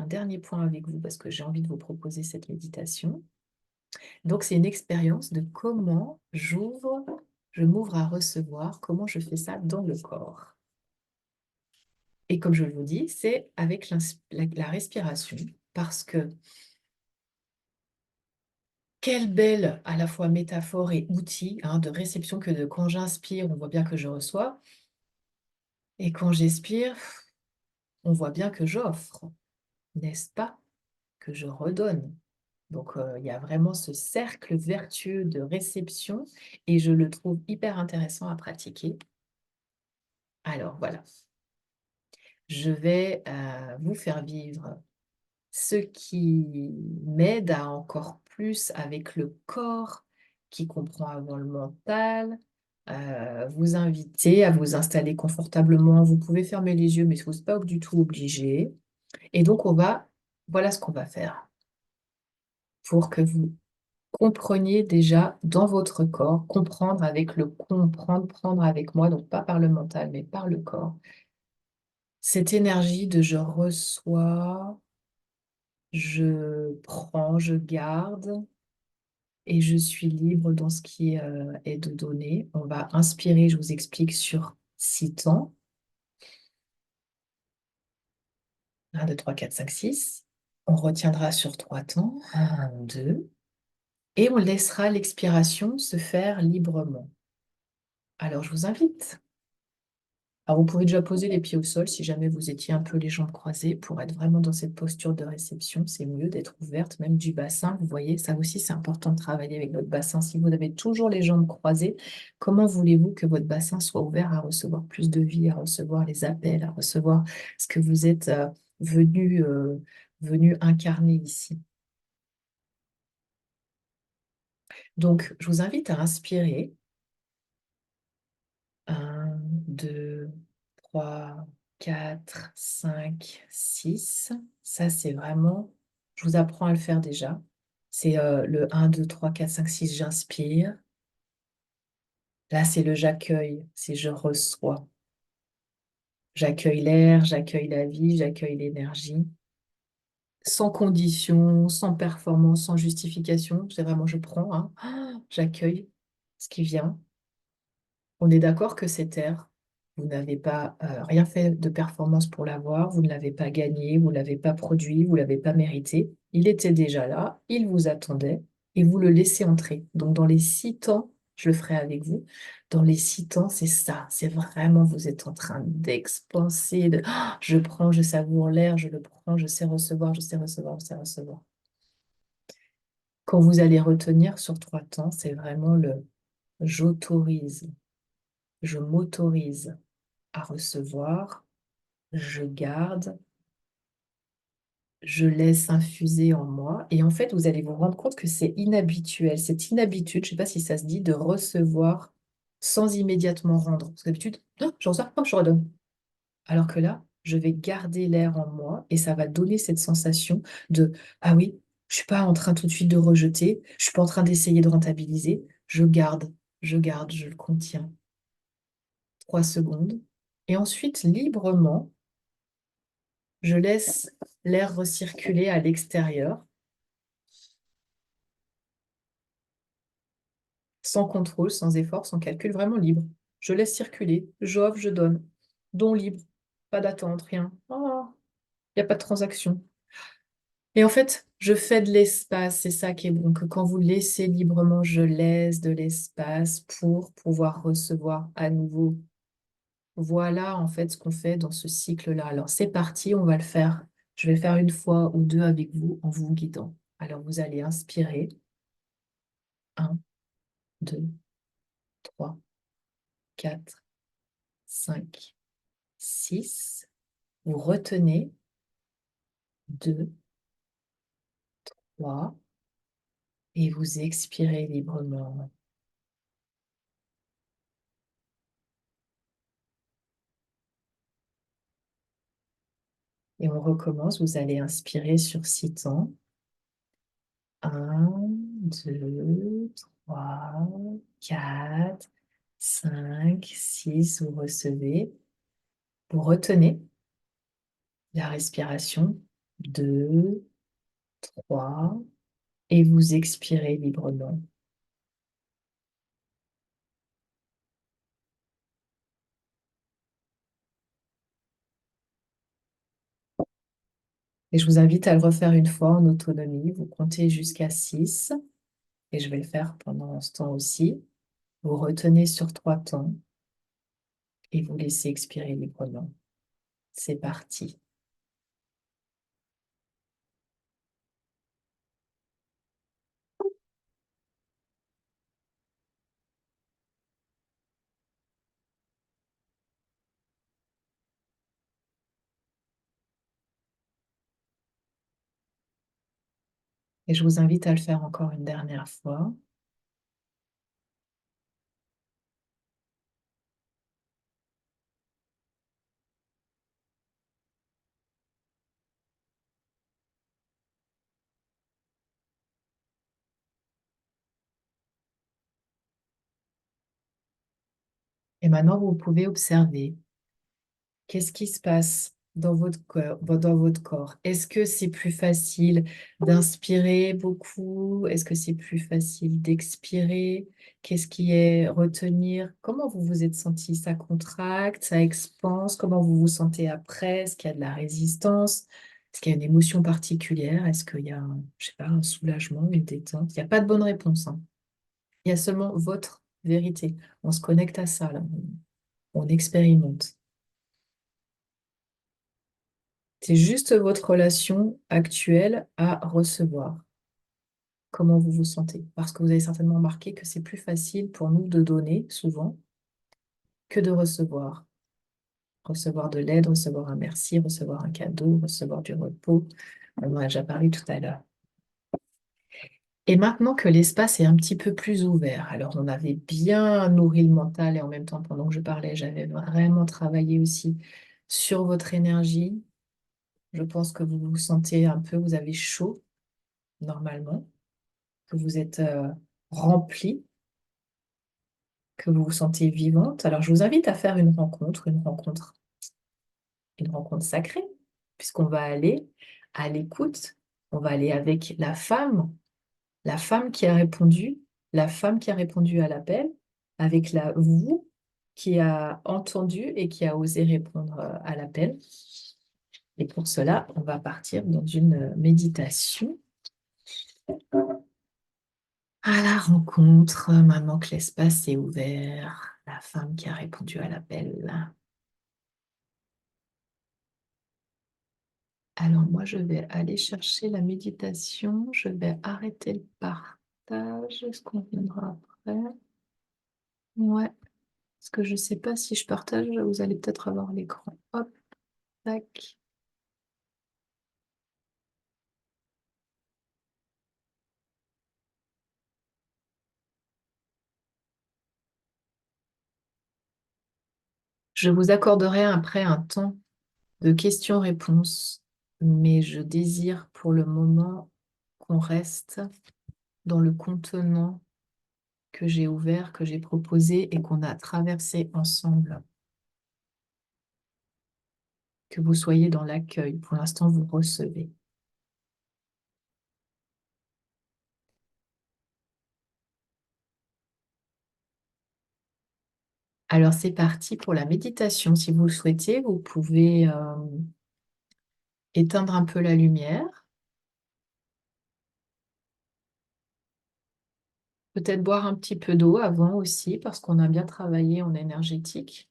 [SPEAKER 1] dernier point avec vous parce que j'ai envie de vous proposer cette méditation. Donc, c'est une expérience de comment je m'ouvre à recevoir, comment je fais ça dans le corps. Et comme je vous dis, c'est avec la respiration parce que Quelle belle à la fois métaphore et outil hein, de réception que de quand j'inspire, on voit bien que je reçois, et quand j'expire, on voit bien que j'offre, n'est-ce pas? Que je redonne. Donc, il y a vraiment ce cercle vertueux de réception et je le trouve hyper intéressant à pratiquer. Alors voilà, je vais vous faire vivre ce qui m'aide à encore plus avec le corps qui comprend avant le mental, vous inviter à vous installer confortablement. Vous pouvez fermer les yeux, mais vous n'êtes pas du tout obligé. Et donc, voilà ce qu'on va faire pour que vous compreniez déjà dans votre corps, comprendre avec le comprendre, prendre avec moi, donc pas par le mental, mais par le corps. Cette énergie de je reçois, je prends, je garde et je suis libre dans ce qui est de donner. On va inspirer, je vous explique, sur 6 temps. 1, 2, 3, 4, 5, 6. On retiendra sur 3 temps. 1, 2. Et on laissera l'expiration se faire librement. Alors, je vous invite. Alors, vous pouvez déjà poser les pieds au sol si jamais vous étiez un peu les jambes croisées pour être vraiment dans cette posture de réception. C'est mieux d'être ouverte, même du bassin. Vous voyez, ça aussi, c'est important de travailler avec votre bassin. Si vous avez toujours les jambes croisées, comment voulez-vous que votre bassin soit ouvert à recevoir plus de vie, à recevoir les appels, à recevoir ce que vous êtes venu, venu incarner ici? Donc, je vous invite à inspirer. 1, 2, 3, 4, 5, 6. Ça, c'est vraiment, je vous apprends à le faire déjà. C'est le 1, 2, 3, 4, 5, 6, j'inspire. Là, c'est le j'accueille, c'est je reçois. J'accueille l'air, j'accueille la vie, j'accueille l'énergie. Sans condition, sans performance, sans justification. C'est vraiment je prends, hein. J'accueille ce qui vient. On est d'accord que cet air, vous n'avez pas rien fait de performance pour l'avoir, vous ne l'avez pas gagné, vous ne l'avez pas produit, vous ne l'avez pas mérité. Il était déjà là, il vous attendait et vous le laissez entrer. Donc dans les 6 temps, je le ferai avec vous. Dans les 6 temps, c'est ça, c'est vraiment, vous êtes en train d'expanser, de je prends, je savoure l'air, je le prends, je sais recevoir, je sais recevoir, je sais recevoir. Quand vous allez retenir sur 3 temps, c'est vraiment le j'autorise, je m'autorise à recevoir, je garde, je laisse infuser en moi. Et en fait, vous allez vous rendre compte que c'est inhabituel. Cette inhabitude, je ne sais pas si ça se dit, de recevoir sans immédiatement rendre. Parce que d'habitude, ah, je reçois, hop, je redonne. Alors que là, je vais garder l'air en moi et ça va donner cette sensation de, ah oui, je ne suis pas en train tout de suite de rejeter, je ne suis pas en train d'essayer de rentabiliser, je garde, je le contiens. 3 secondes. Et ensuite, librement, je laisse l'air recirculer à l'extérieur, sans contrôle, sans effort, sans calcul, vraiment libre. Je laisse circuler, j'offre, je donne. Don libre, pas d'attente, rien. Il n'y a pas de transaction. Et en fait, je fais de l'espace, c'est ça qui est bon, que quand vous laissez librement, je laisse de l'espace pour pouvoir recevoir à nouveau. Voilà en fait ce qu'on fait dans ce cycle-là. Alors c'est parti, on va le faire. Je vais le faire une fois ou deux avec vous en vous guidant. Alors vous allez inspirer. 1, 2, 3, 4, 5, 6. Vous retenez. 2, 3. Et vous expirez librement. Et on recommence. Vous allez inspirer sur 6 temps. 1, 2, 3, 4, 5, 6. Vous recevez. Vous retenez la respiration. 2, 3. Et vous expirez librement. Et je vous invite à le refaire une fois en autonomie. Vous comptez jusqu'à 6. Et je vais le faire pendant ce temps aussi. Vous retenez sur 3 temps et vous laissez expirer librement. C'est parti. Et je vous invite à le faire encore une dernière fois. Et maintenant, vous pouvez observer qu'est-ce qui se passe dans votre corps. Est-ce que c'est plus facile d'inspirer beaucoup? Est-ce que c'est plus facile d'expirer? Qu'est-ce qui est retenir? Comment vous vous êtes senti? Ça contracte, ça expanse? Comment vous vous sentez après? Est-ce qu'il y a de la résistance? Est-ce qu'il y a une émotion particulière? Est-ce qu'il y a, je sais pas, un soulagement, une détente? Il n'y a pas de bonne réponse, hein. Il y a seulement votre vérité. On se connecte à ça, là. On expérimente. C'est juste votre relation actuelle à recevoir. Comment vous vous sentez? Parce que vous avez certainement remarqué que c'est plus facile pour nous de donner, souvent, que de recevoir. Recevoir de l'aide, recevoir un merci, recevoir un cadeau, recevoir du repos. On en a déjà parlé tout à l'heure. Et maintenant que l'espace est un petit peu plus ouvert, alors on avait bien nourri le mental et en même temps, pendant que je parlais, j'avais vraiment travaillé aussi sur votre énergie. Je pense que vous vous sentez un peu, vous avez chaud normalement, que vous êtes rempli, que vous vous sentez vivante. Alors je vous invite à faire une rencontre sacrée, puisqu'on va aller à l'écoute, on va aller avec la femme qui a répondu, la femme qui a répondu à l'appel, avec la vous qui a entendu et qui a osé répondre à l'appel. Et pour cela, on va partir dans une méditation à la rencontre, maintenant que l'espace est ouvert, la femme qui a répondu à l'appel. Alors moi, je vais aller chercher la méditation. Je vais arrêter le partage. Est-ce qu'on viendra après? Ouais, parce que je ne sais pas si je partage, vous allez peut-être avoir l'écran. Hop, tac. Je vous accorderai après un temps de questions-réponses, mais je désire pour le moment qu'on reste dans le contenant que j'ai ouvert, que j'ai proposé et qu'on a traversé ensemble. Que vous soyez dans l'accueil. Pour l'instant, vous recevez. Alors, c'est parti pour la méditation. Si vous le souhaitez, vous pouvez éteindre un peu la lumière. Peut-être boire un petit peu d'eau avant aussi, parce qu'on a bien travaillé en énergétique.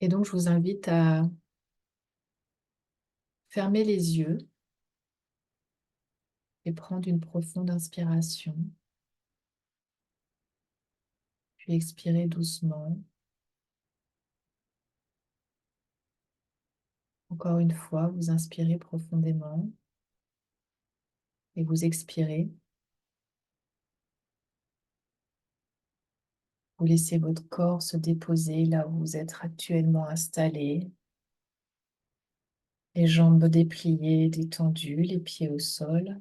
[SPEAKER 1] Et donc, je vous invite à fermer les yeux et prendre une profonde inspiration, puis expirer doucement. Encore une fois, vous inspirez profondément et vous expirez. Vous laissez votre corps se déposer là où vous êtes actuellement installé, les jambes dépliées, détendues, les pieds au sol.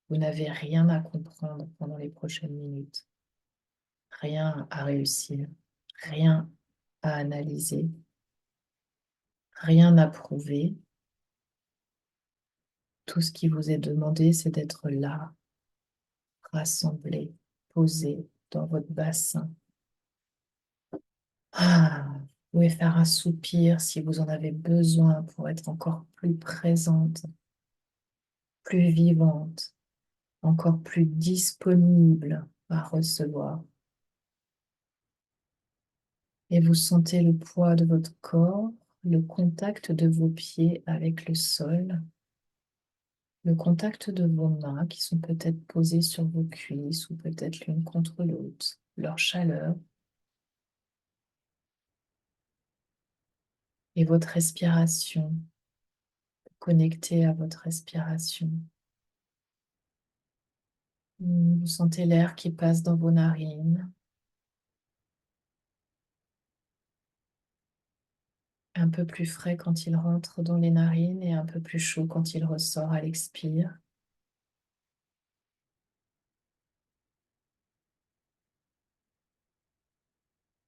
[SPEAKER 1] Vous n'avez rien à comprendre pendant les prochaines minutes, rien à réussir, rien à analyser, rien à prouver. Tout ce qui vous est demandé, c'est d'être là, rassemblé, posé dans votre bassin. Vous pouvez faire un soupir si vous en avez besoin pour être encore plus présente, plus vivante, encore plus disponible à recevoir. Et vous sentez le poids de votre corps, le contact de vos pieds avec le sol, le contact de vos mains qui sont peut-être posées sur vos cuisses ou peut-être l'une contre l'autre, leur chaleur et votre respiration, connectée à votre respiration. Vous sentez l'air qui passe dans vos narines, un peu plus frais quand il rentre dans les narines et un peu plus chaud quand il ressort à l'expire.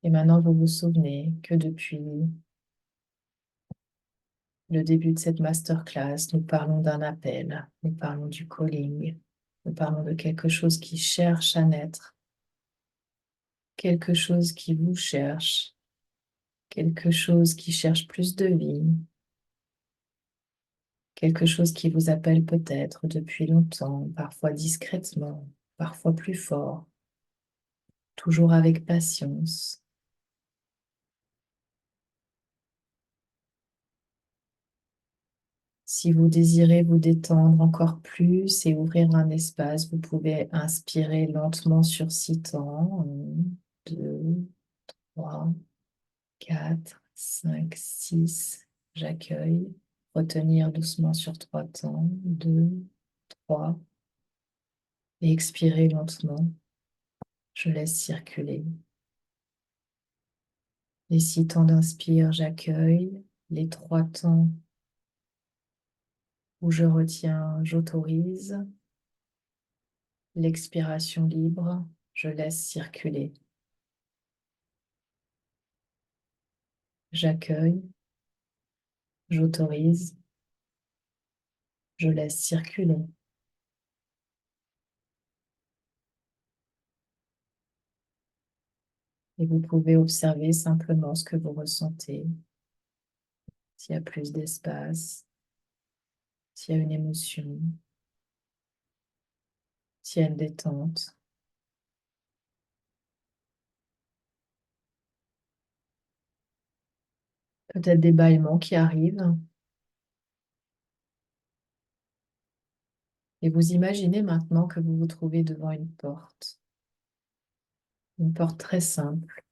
[SPEAKER 1] Et maintenant, vous vous souvenez que depuis le début de cette masterclass, nous parlons d'un appel, nous parlons du calling, nous parlons de quelque chose qui cherche à naître, quelque chose qui vous cherche, quelque chose qui cherche plus de vie, quelque chose qui vous appelle peut-être depuis longtemps, parfois discrètement, parfois plus fort, toujours avec patience. Si vous désirez vous détendre encore plus et ouvrir un espace, vous pouvez inspirer lentement sur 6 temps. 2, 3, 4, 5, 6. J'accueille. Retenir doucement sur 3 temps. 2, 3. Et expirer lentement. Je laisse circuler. Les 6 temps d'inspire, j'accueille. Les 3 temps où je retiens, j'autorise. L'expiration libre, je laisse circuler. J'accueille, j'autorise, je laisse circuler. Et vous pouvez observer simplement ce que vous ressentez. S'il y a plus d'espace, s'il y a une émotion, s'il y a une détente. Peut-être des bâillements qui arrivent. Et vous imaginez maintenant que vous vous trouvez devant une porte très simple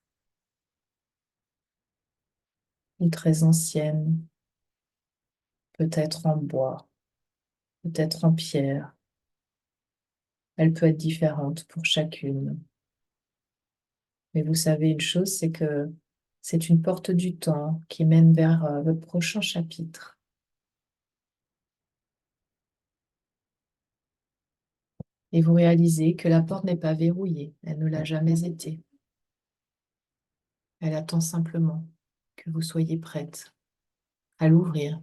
[SPEAKER 1] ou très ancienne, peut-être en bois, peut-être en pierre. Elle peut être différente pour chacune. Mais vous savez une chose, c'est que c'est une porte du temps qui mène vers votre prochain chapitre. Et vous réalisez que la porte n'est pas verrouillée, elle ne l'a jamais été. Elle attend simplement que vous soyez prête à l'ouvrir.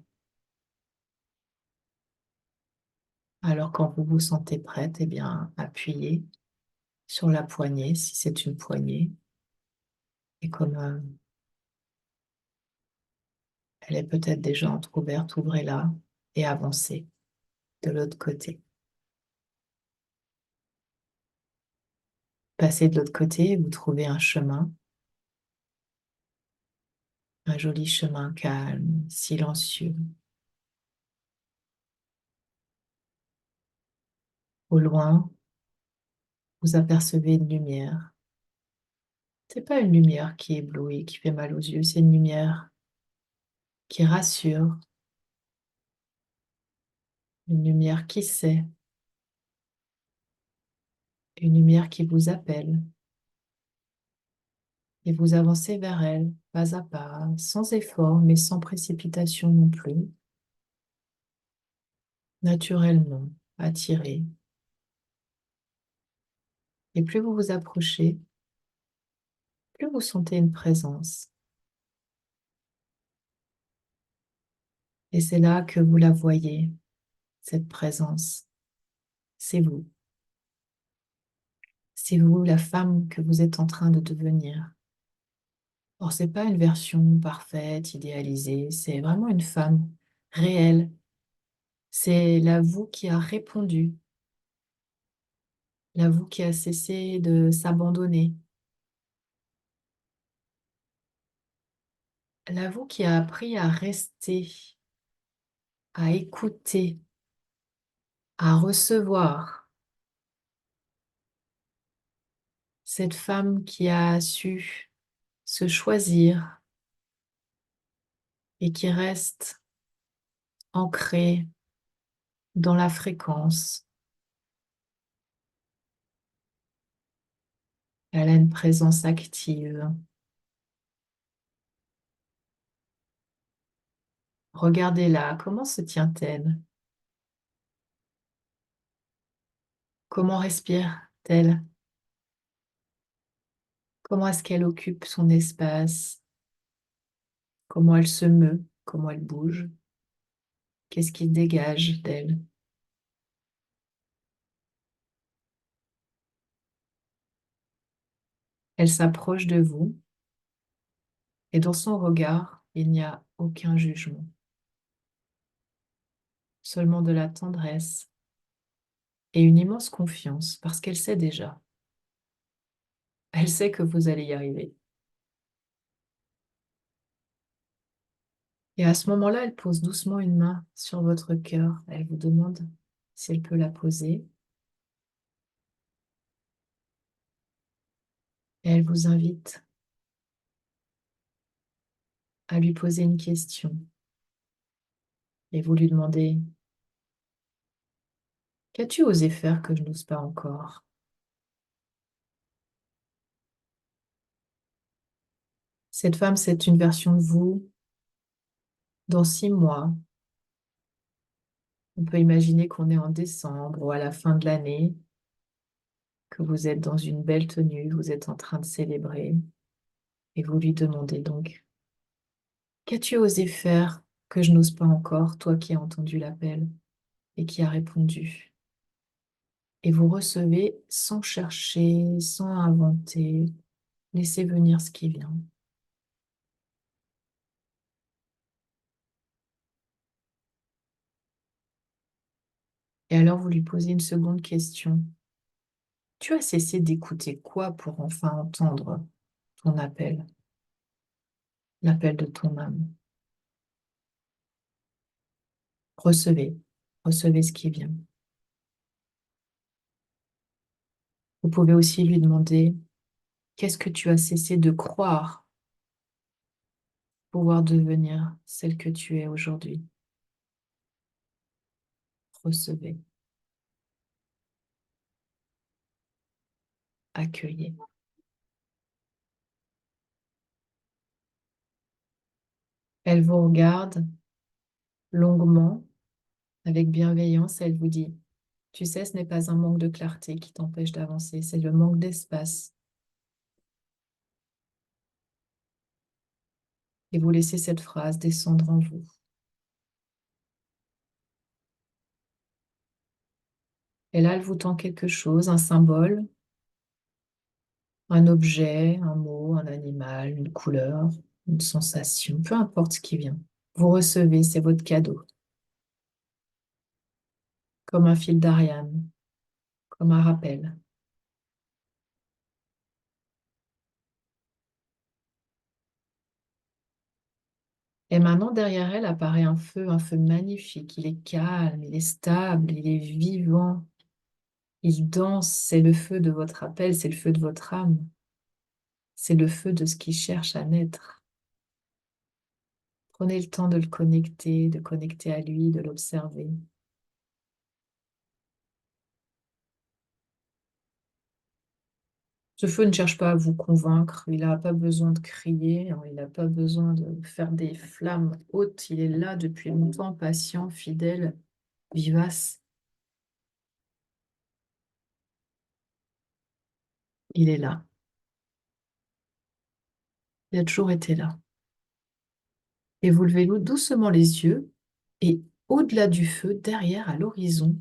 [SPEAKER 1] Alors quand vous vous sentez prête, eh bien, appuyez sur la poignée, si c'est une poignée. Et comme elle est peut-être déjà entrouverte, ouvrez-la et avancez de l'autre côté. Passez de l'autre côté et vous trouvez un joli chemin calme, silencieux. Au loin, vous apercevez une lumière. C'est pas une lumière qui éblouit, qui fait mal aux yeux, c'est une lumière qui rassure, une lumière qui sait, une lumière qui vous appelle. Et vous avancez vers elle, pas à pas, sans effort, mais sans précipitation non plus, naturellement, attiré. Et plus vous vous approchez, plus vous sentez une présence. Et c'est là que vous la voyez, cette présence. C'est vous. C'est vous, la femme que vous êtes en train de devenir. Or, c'est pas une version parfaite, idéalisée, c'est vraiment une femme réelle. C'est la vous qui a répondu, la vous qui a cessé de s'abandonner, la vous qui a appris à rester, à écouter, à recevoir. Cette femme qui a su se choisir et qui reste ancrée dans la fréquence. Elle a une présence active. Regardez-la, comment se tient-elle? Comment respire-t-elle? Comment est-ce qu'elle occupe son espace? Comment elle se meut? Comment elle bouge? Qu'est-ce qui dégage d'elle? Elle s'approche de vous et dans son regard, il n'y a aucun jugement, seulement de la tendresse et une immense confiance parce qu'elle sait déjà. Elle sait que vous allez y arriver. Et à ce moment-là, elle pose doucement une main sur votre cœur. Elle vous demande si elle peut la poser. Et elle vous invite à lui poser une question. Et vous lui demandez, qu'as-tu osé faire que je n'ose pas encore? Cette femme, c'est une version de vous dans 6 mois. On peut imaginer qu'on est en décembre ou à la fin de l'année, que vous êtes dans une belle tenue, vous êtes en train de célébrer et vous lui demandez donc, qu'as-tu osé faire que je n'ose pas encore, toi qui as entendu l'appel et qui as répondu? Et vous recevez sans chercher, sans inventer, laissez venir ce qui vient. Et alors vous lui posez une seconde question. Tu as cessé d'écouter quoi pour enfin entendre ton appel, l'appel de ton âme? Recevez, recevez ce qui vient. Vous pouvez aussi lui demander, qu'est-ce que tu as cessé de croire pouvoir devenir celle que tu es aujourd'hui? Recevez, accueillez. Elle vous regarde longuement, avec bienveillance, elle vous dit, tu sais, ce n'est pas un manque de clarté qui t'empêche d'avancer, c'est le manque d'espace. Et vous laissez cette phrase descendre en vous. Et là, elle vous tend quelque chose, un symbole, un objet, un mot, un animal, une couleur, une sensation, peu importe ce qui vient. Vous recevez, c'est votre cadeau, comme un fil d'Ariane, comme un rappel. Et maintenant, derrière elle apparaît un feu magnifique. Il est calme, il est stable, il est vivant, il danse. C'est le feu de votre appel, c'est le feu de votre âme, c'est le feu de ce qui cherche à naître. Prenez le temps de connecter à lui, de l'observer. Ce feu ne cherche pas à vous convaincre, il n'a pas besoin de crier, hein, il n'a pas besoin de faire des flammes hautes, il est là depuis longtemps, patient, fidèle, vivace, il est là, il a toujours été là. Et vous levez doucement les yeux et Au-delà du feu, derrière, à l'horizon,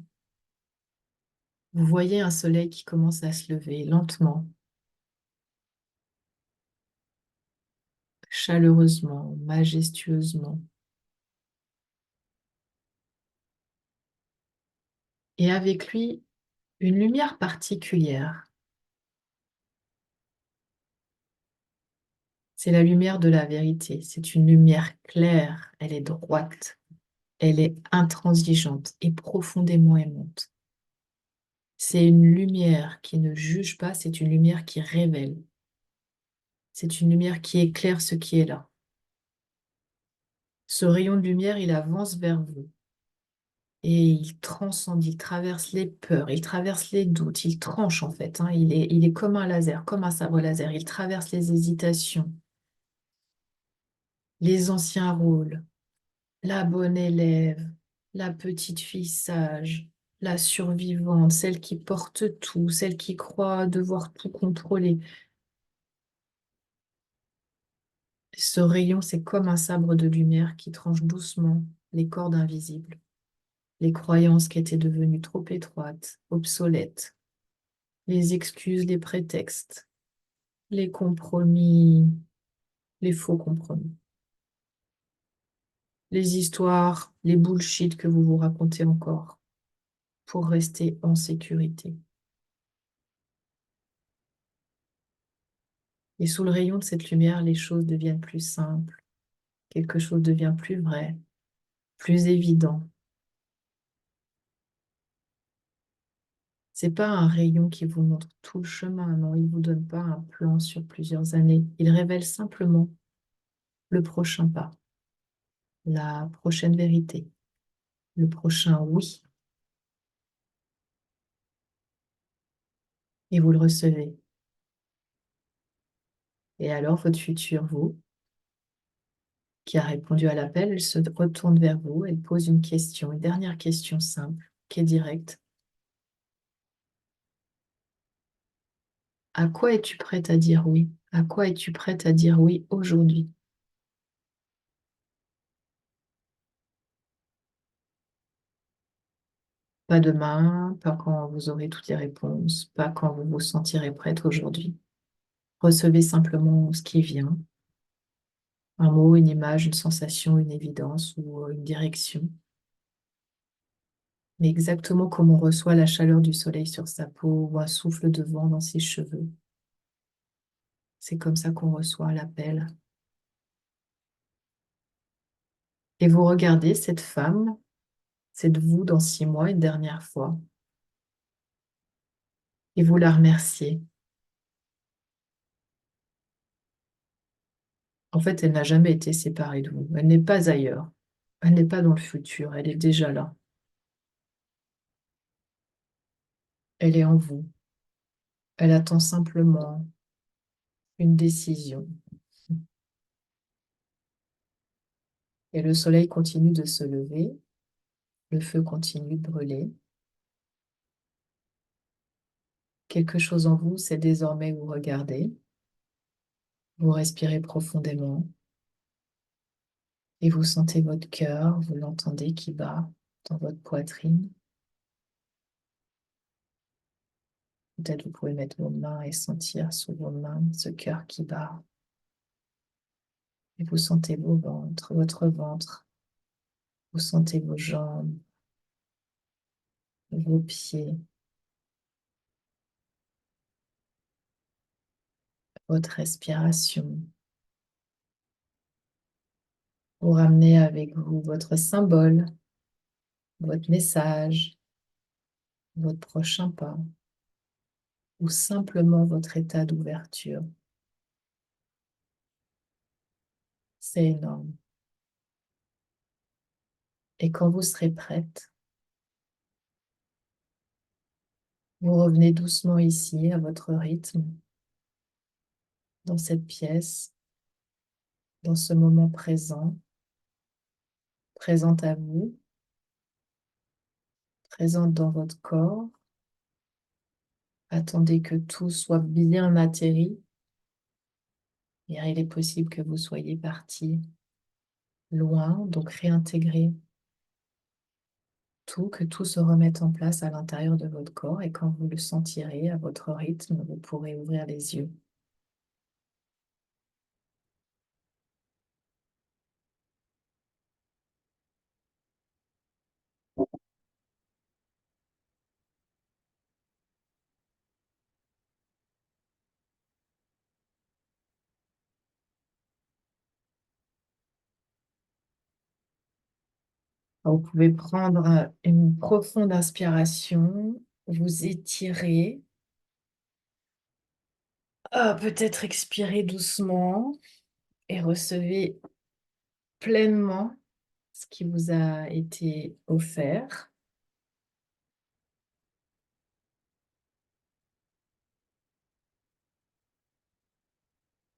[SPEAKER 1] vous voyez un soleil qui commence à se lever lentement, chaleureusement, majestueusement. Et avec lui, une lumière particulière. C'est la lumière de la vérité. C'est une lumière claire, elle est droite, elle est intransigeante et profondément aimante. C'est une lumière qui ne juge pas, c'est une lumière qui révèle. C'est une lumière qui éclaire ce qui est là. Ce rayon de lumière, il avance vers vous et il transcende, il traverse les peurs, il traverse les doutes, il tranche en fait, hein. Il est comme un laser, comme un sabre laser. Il traverse les hésitations, les anciens rôles, la bonne élève, la petite fille sage, la survivante, celle qui porte tout, celle qui croit devoir tout contrôler. Ce rayon, c'est comme un sabre de lumière qui tranche doucement les cordes invisibles, les croyances qui étaient devenues trop étroites, obsolètes, les excuses, les prétextes, les compromis, les faux compromis, les histoires, les bullshit que vous vous racontez encore pour rester en sécurité. Et sous le rayon de cette lumière, les choses deviennent plus simples, quelque chose devient plus vrai, plus évident. C'est pas un rayon qui vous montre tout le chemin, non, il vous donne pas un plan sur plusieurs années. Il révèle simplement le prochain pas, la prochaine vérité, le prochain oui. Et vous le recevez. Et alors, votre future vous, qui a répondu à l'appel, elle se retourne vers vous, elle pose une question, une dernière question simple, qui est directe. À quoi es-tu prête à dire oui? À quoi es-tu prête à dire oui aujourd'hui? Pas demain, pas quand vous aurez toutes les réponses, pas quand vous vous sentirez prête aujourd'hui. Recevez simplement ce qui vient, un mot, une image, une sensation, une évidence ou une direction. Mais exactement comme on reçoit la chaleur du soleil sur sa peau ou un souffle de vent dans ses cheveux. C'est comme ça qu'on reçoit l'appel. Et vous regardez cette femme, c'est vous dans 6 mois, une dernière fois, et vous la remerciez. En fait, elle n'a jamais été séparée de vous. Elle n'est pas ailleurs. Elle n'est pas dans le futur. Elle est déjà là. Elle est en vous. Elle attend simplement une décision. Et le soleil continue de se lever. Le feu continue de brûler. Quelque chose en vous, c'est désormais vous regarder. Vous respirez profondément et vous sentez votre cœur. Vous l'entendez qui bat dans votre poitrine. Peut-être vous pouvez mettre vos mains et sentir sous vos mains ce cœur qui bat. Et vous sentez votre ventre. Vous sentez vos jambes, vos pieds, votre respiration. Vous ramenez avec vous votre symbole, votre message, votre prochain pas ou simplement votre état d'ouverture. C'est énorme. Et quand vous serez prête, vous revenez doucement ici à votre rythme, dans cette pièce, dans ce moment présent, présente à vous, présente dans votre corps. Attendez que tout soit bien atterri. Et il est possible que vous soyez parti loin, donc réintégrez tout, que tout se remette en place à l'intérieur de votre corps et quand vous le sentirez à votre rythme, vous pourrez ouvrir les yeux. Vous pouvez prendre une profonde inspiration, vous étirer, peut-être expirer doucement et recevez pleinement ce qui vous a été offert.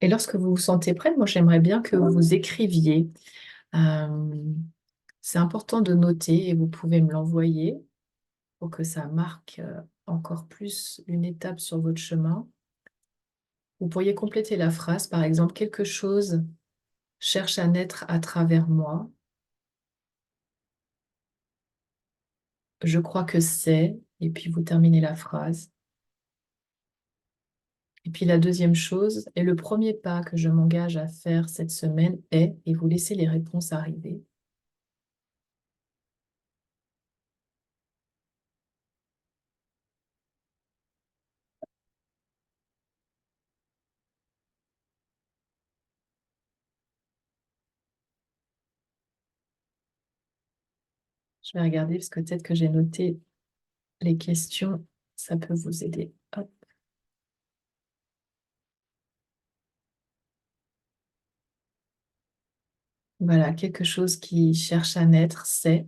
[SPEAKER 1] Et lorsque vous vous sentez prête, moi j'aimerais bien que vous écriviez. Euh, c'est important de noter et vous pouvez me l'envoyer pour que ça marque encore plus une étape sur votre chemin. Vous pourriez compléter la phrase, par exemple, quelque chose cherche à naître à travers moi. Je crois que c'est, et puis vous terminez la phrase. Et puis la deuxième chose, et le premier pas que je m'engage à faire cette semaine est, et vous laissez les réponses arriver. Je vais regarder parce que peut-être que j'ai noté les questions, ça peut vous aider. Hop. Voilà, quelque chose qui cherche à naître, c'est,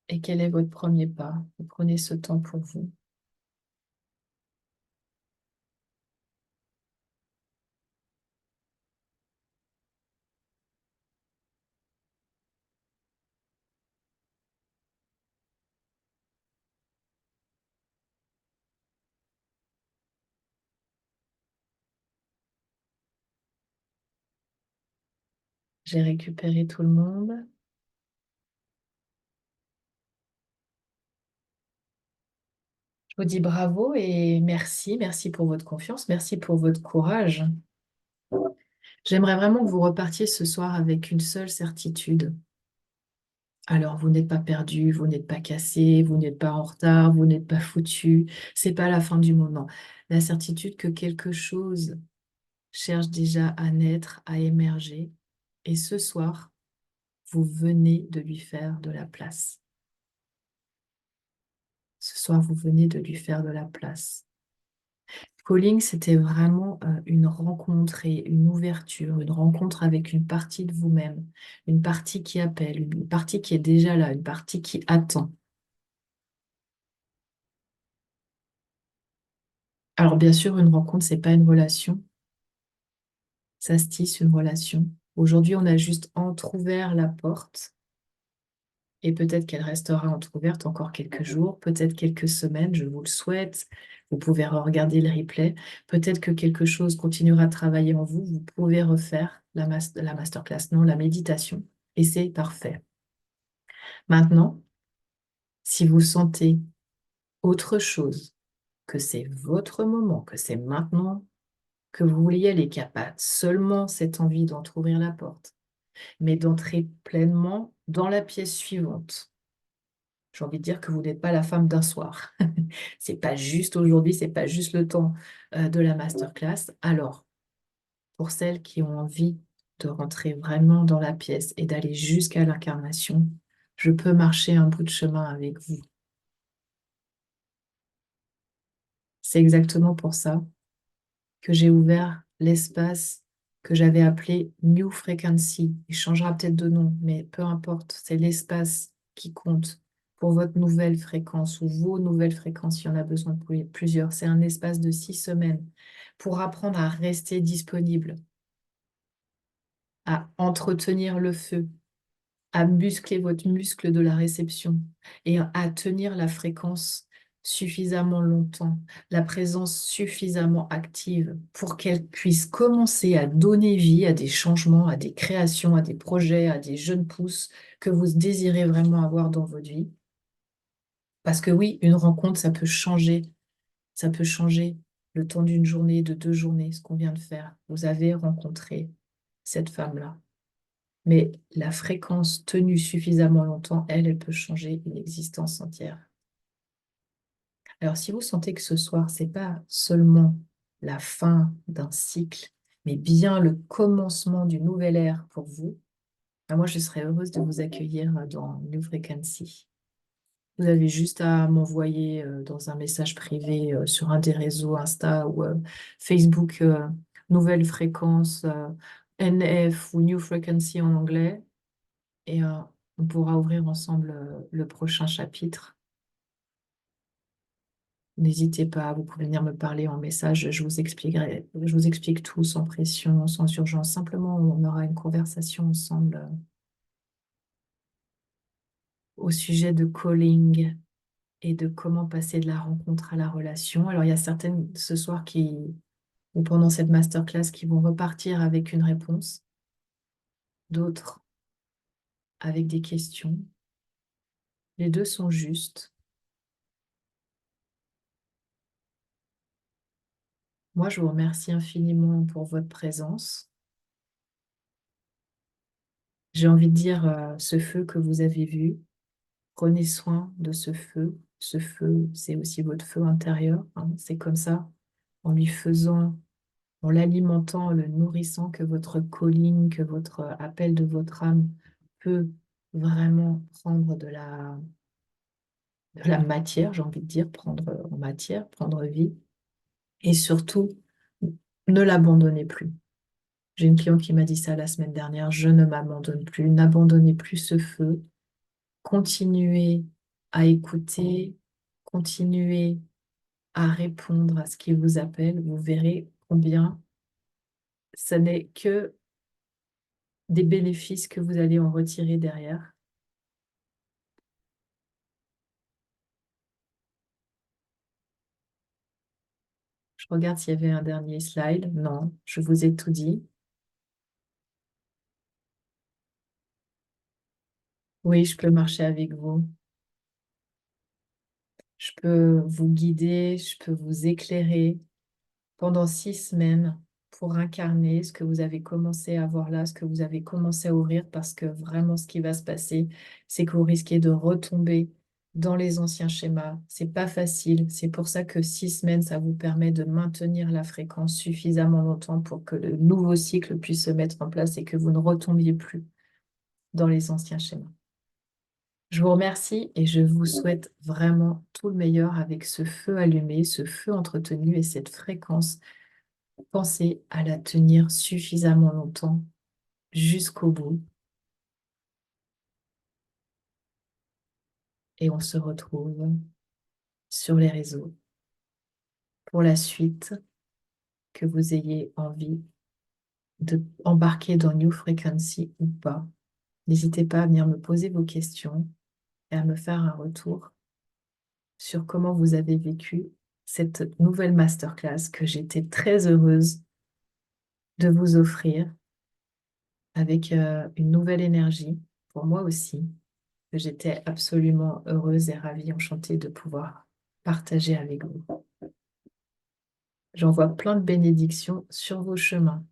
[SPEAKER 1] et quel est votre premier pas? Vous prenez ce temps pour vous. J'ai récupéré tout le monde. Je vous dis bravo et merci, merci pour votre confiance, merci pour votre courage. J'aimerais vraiment que vous repartiez ce soir avec une seule certitude. Alors, vous n'êtes pas perdu, vous n'êtes pas cassé, vous n'êtes pas en retard, vous n'êtes pas foutu. C'est pas la fin du monde, non. La certitude que quelque chose cherche déjà à naître, à émerger. Et ce soir, vous venez de lui faire de la place. Ce soir, vous venez de lui faire de la place. Calling, c'était vraiment une rencontre et une ouverture, une rencontre avec une partie de vous-même, une partie qui appelle, une partie qui est déjà là, une partie qui attend. Alors bien sûr, une rencontre, c'est pas une relation, ça se tisse une relation. Aujourd'hui, on a juste entrouvert la porte et peut-être qu'elle restera entrouverte encore quelques jours, peut-être quelques semaines, je vous le souhaite. Vous pouvez regarder le replay. Peut-être que quelque chose continuera de travailler en vous. Vous pouvez refaire la masterclass, non, la méditation. Et c'est parfait. Maintenant, si vous sentez autre chose, que c'est votre moment, que c'est maintenant que vous voulez y aller, qu'il n'y a pas seulement cette envie d'entrouvrir la porte, mais d'entrer pleinement dans la pièce suivante. J'ai envie de dire que vous n'êtes pas la femme d'un soir. C'est pas juste aujourd'hui, c'est pas juste le temps de la masterclass. Alors, pour celles qui ont envie de rentrer vraiment dans la pièce et d'aller jusqu'à l'incarnation, je peux marcher un bout de chemin avec vous. C'est exactement pour ça que j'ai ouvert l'espace que j'avais appelé New Frequency. Il changera peut-être de nom, mais peu importe, c'est l'espace qui compte pour votre nouvelle fréquence ou vos nouvelles fréquences, il y en a besoin de plusieurs. C'est un espace de 6 semaines pour apprendre à rester disponible, à entretenir le feu, à muscler votre muscle de la réception et à tenir la fréquence suffisamment longtemps, la présence suffisamment active pour qu'elle puisse commencer à donner vie à des changements, à des créations, à des projets, à des jeunes pousses que vous désirez vraiment avoir dans votre vie. Parce que oui, une rencontre, ça peut changer le temps d'une journée, de 2 journées, ce qu'on vient de faire. Vous avez rencontré cette femme-là. Mais la fréquence tenue suffisamment longtemps, elle peut changer une existence entière. Alors, si vous sentez que ce soir, c'est pas seulement la fin d'un cycle, mais bien le commencement d'une nouvelle ère pour vous, ben moi, je serais heureuse de vous accueillir dans New Frequency. Vous avez juste à m'envoyer dans un message privé sur un des réseaux Insta ou Facebook, Nouvelle Fréquence, NF ou New Frequency en anglais, et on pourra ouvrir ensemble le prochain chapitre. N'hésitez pas, vous pouvez venir me parler en message, je vous expliquerai, je vous explique tout sans pression, sans urgence. Simplement, on aura une conversation ensemble au sujet de calling et de comment passer de la rencontre à la relation. Alors, il y a certaines ce soir ou pendant cette masterclass qui vont repartir avec une réponse, d'autres avec des questions. Les deux sont justes. Moi, je vous remercie infiniment pour votre présence. J'ai envie de dire, ce feu que vous avez vu, prenez soin de ce feu. Ce feu, c'est aussi votre feu intérieur, hein. C'est comme ça, en lui faisant, en l'alimentant, en le nourrissant, que votre calling, que votre appel de votre âme peut vraiment prendre de la matière, j'ai envie de dire, prendre en matière, prendre vie. Et surtout, ne l'abandonnez plus. J'ai une cliente qui m'a dit ça la semaine dernière, je ne m'abandonne plus, n'abandonnez plus ce feu, continuez à écouter, continuez à répondre à ce qui vous appelle, vous verrez combien ce n'est que des bénéfices que vous allez en retirer derrière. Je regarde s'il y avait un dernier slide. Non, je vous ai tout dit. Oui, je peux marcher avec vous. Je peux vous guider, je peux vous éclairer pendant 6 semaines pour incarner ce que vous avez commencé à voir là, ce que vous avez commencé à ouvrir, parce que vraiment ce qui va se passer, c'est que vous risquez de retomber dans les anciens schémas. C'est pas facile. C'est pour ça que 6 semaines, ça vous permet de maintenir la fréquence suffisamment longtemps pour que le nouveau cycle puisse se mettre en place et que vous ne retombiez plus dans les anciens schémas. Je vous remercie et je vous souhaite vraiment tout le meilleur avec ce feu allumé, ce feu entretenu et cette fréquence. Pensez à la tenir suffisamment longtemps jusqu'au bout et on se retrouve sur les réseaux pour la suite, que vous ayez envie de embarquer dans New Frequency ou pas. N'hésitez pas à venir me poser vos questions et à me faire un retour sur comment vous avez vécu cette nouvelle masterclass que j'étais très heureuse de vous offrir avec une nouvelle énergie pour moi aussi, que j'étais absolument heureuse et ravie, enchantée de pouvoir partager avec vous. J'envoie plein de bénédictions sur vos chemins.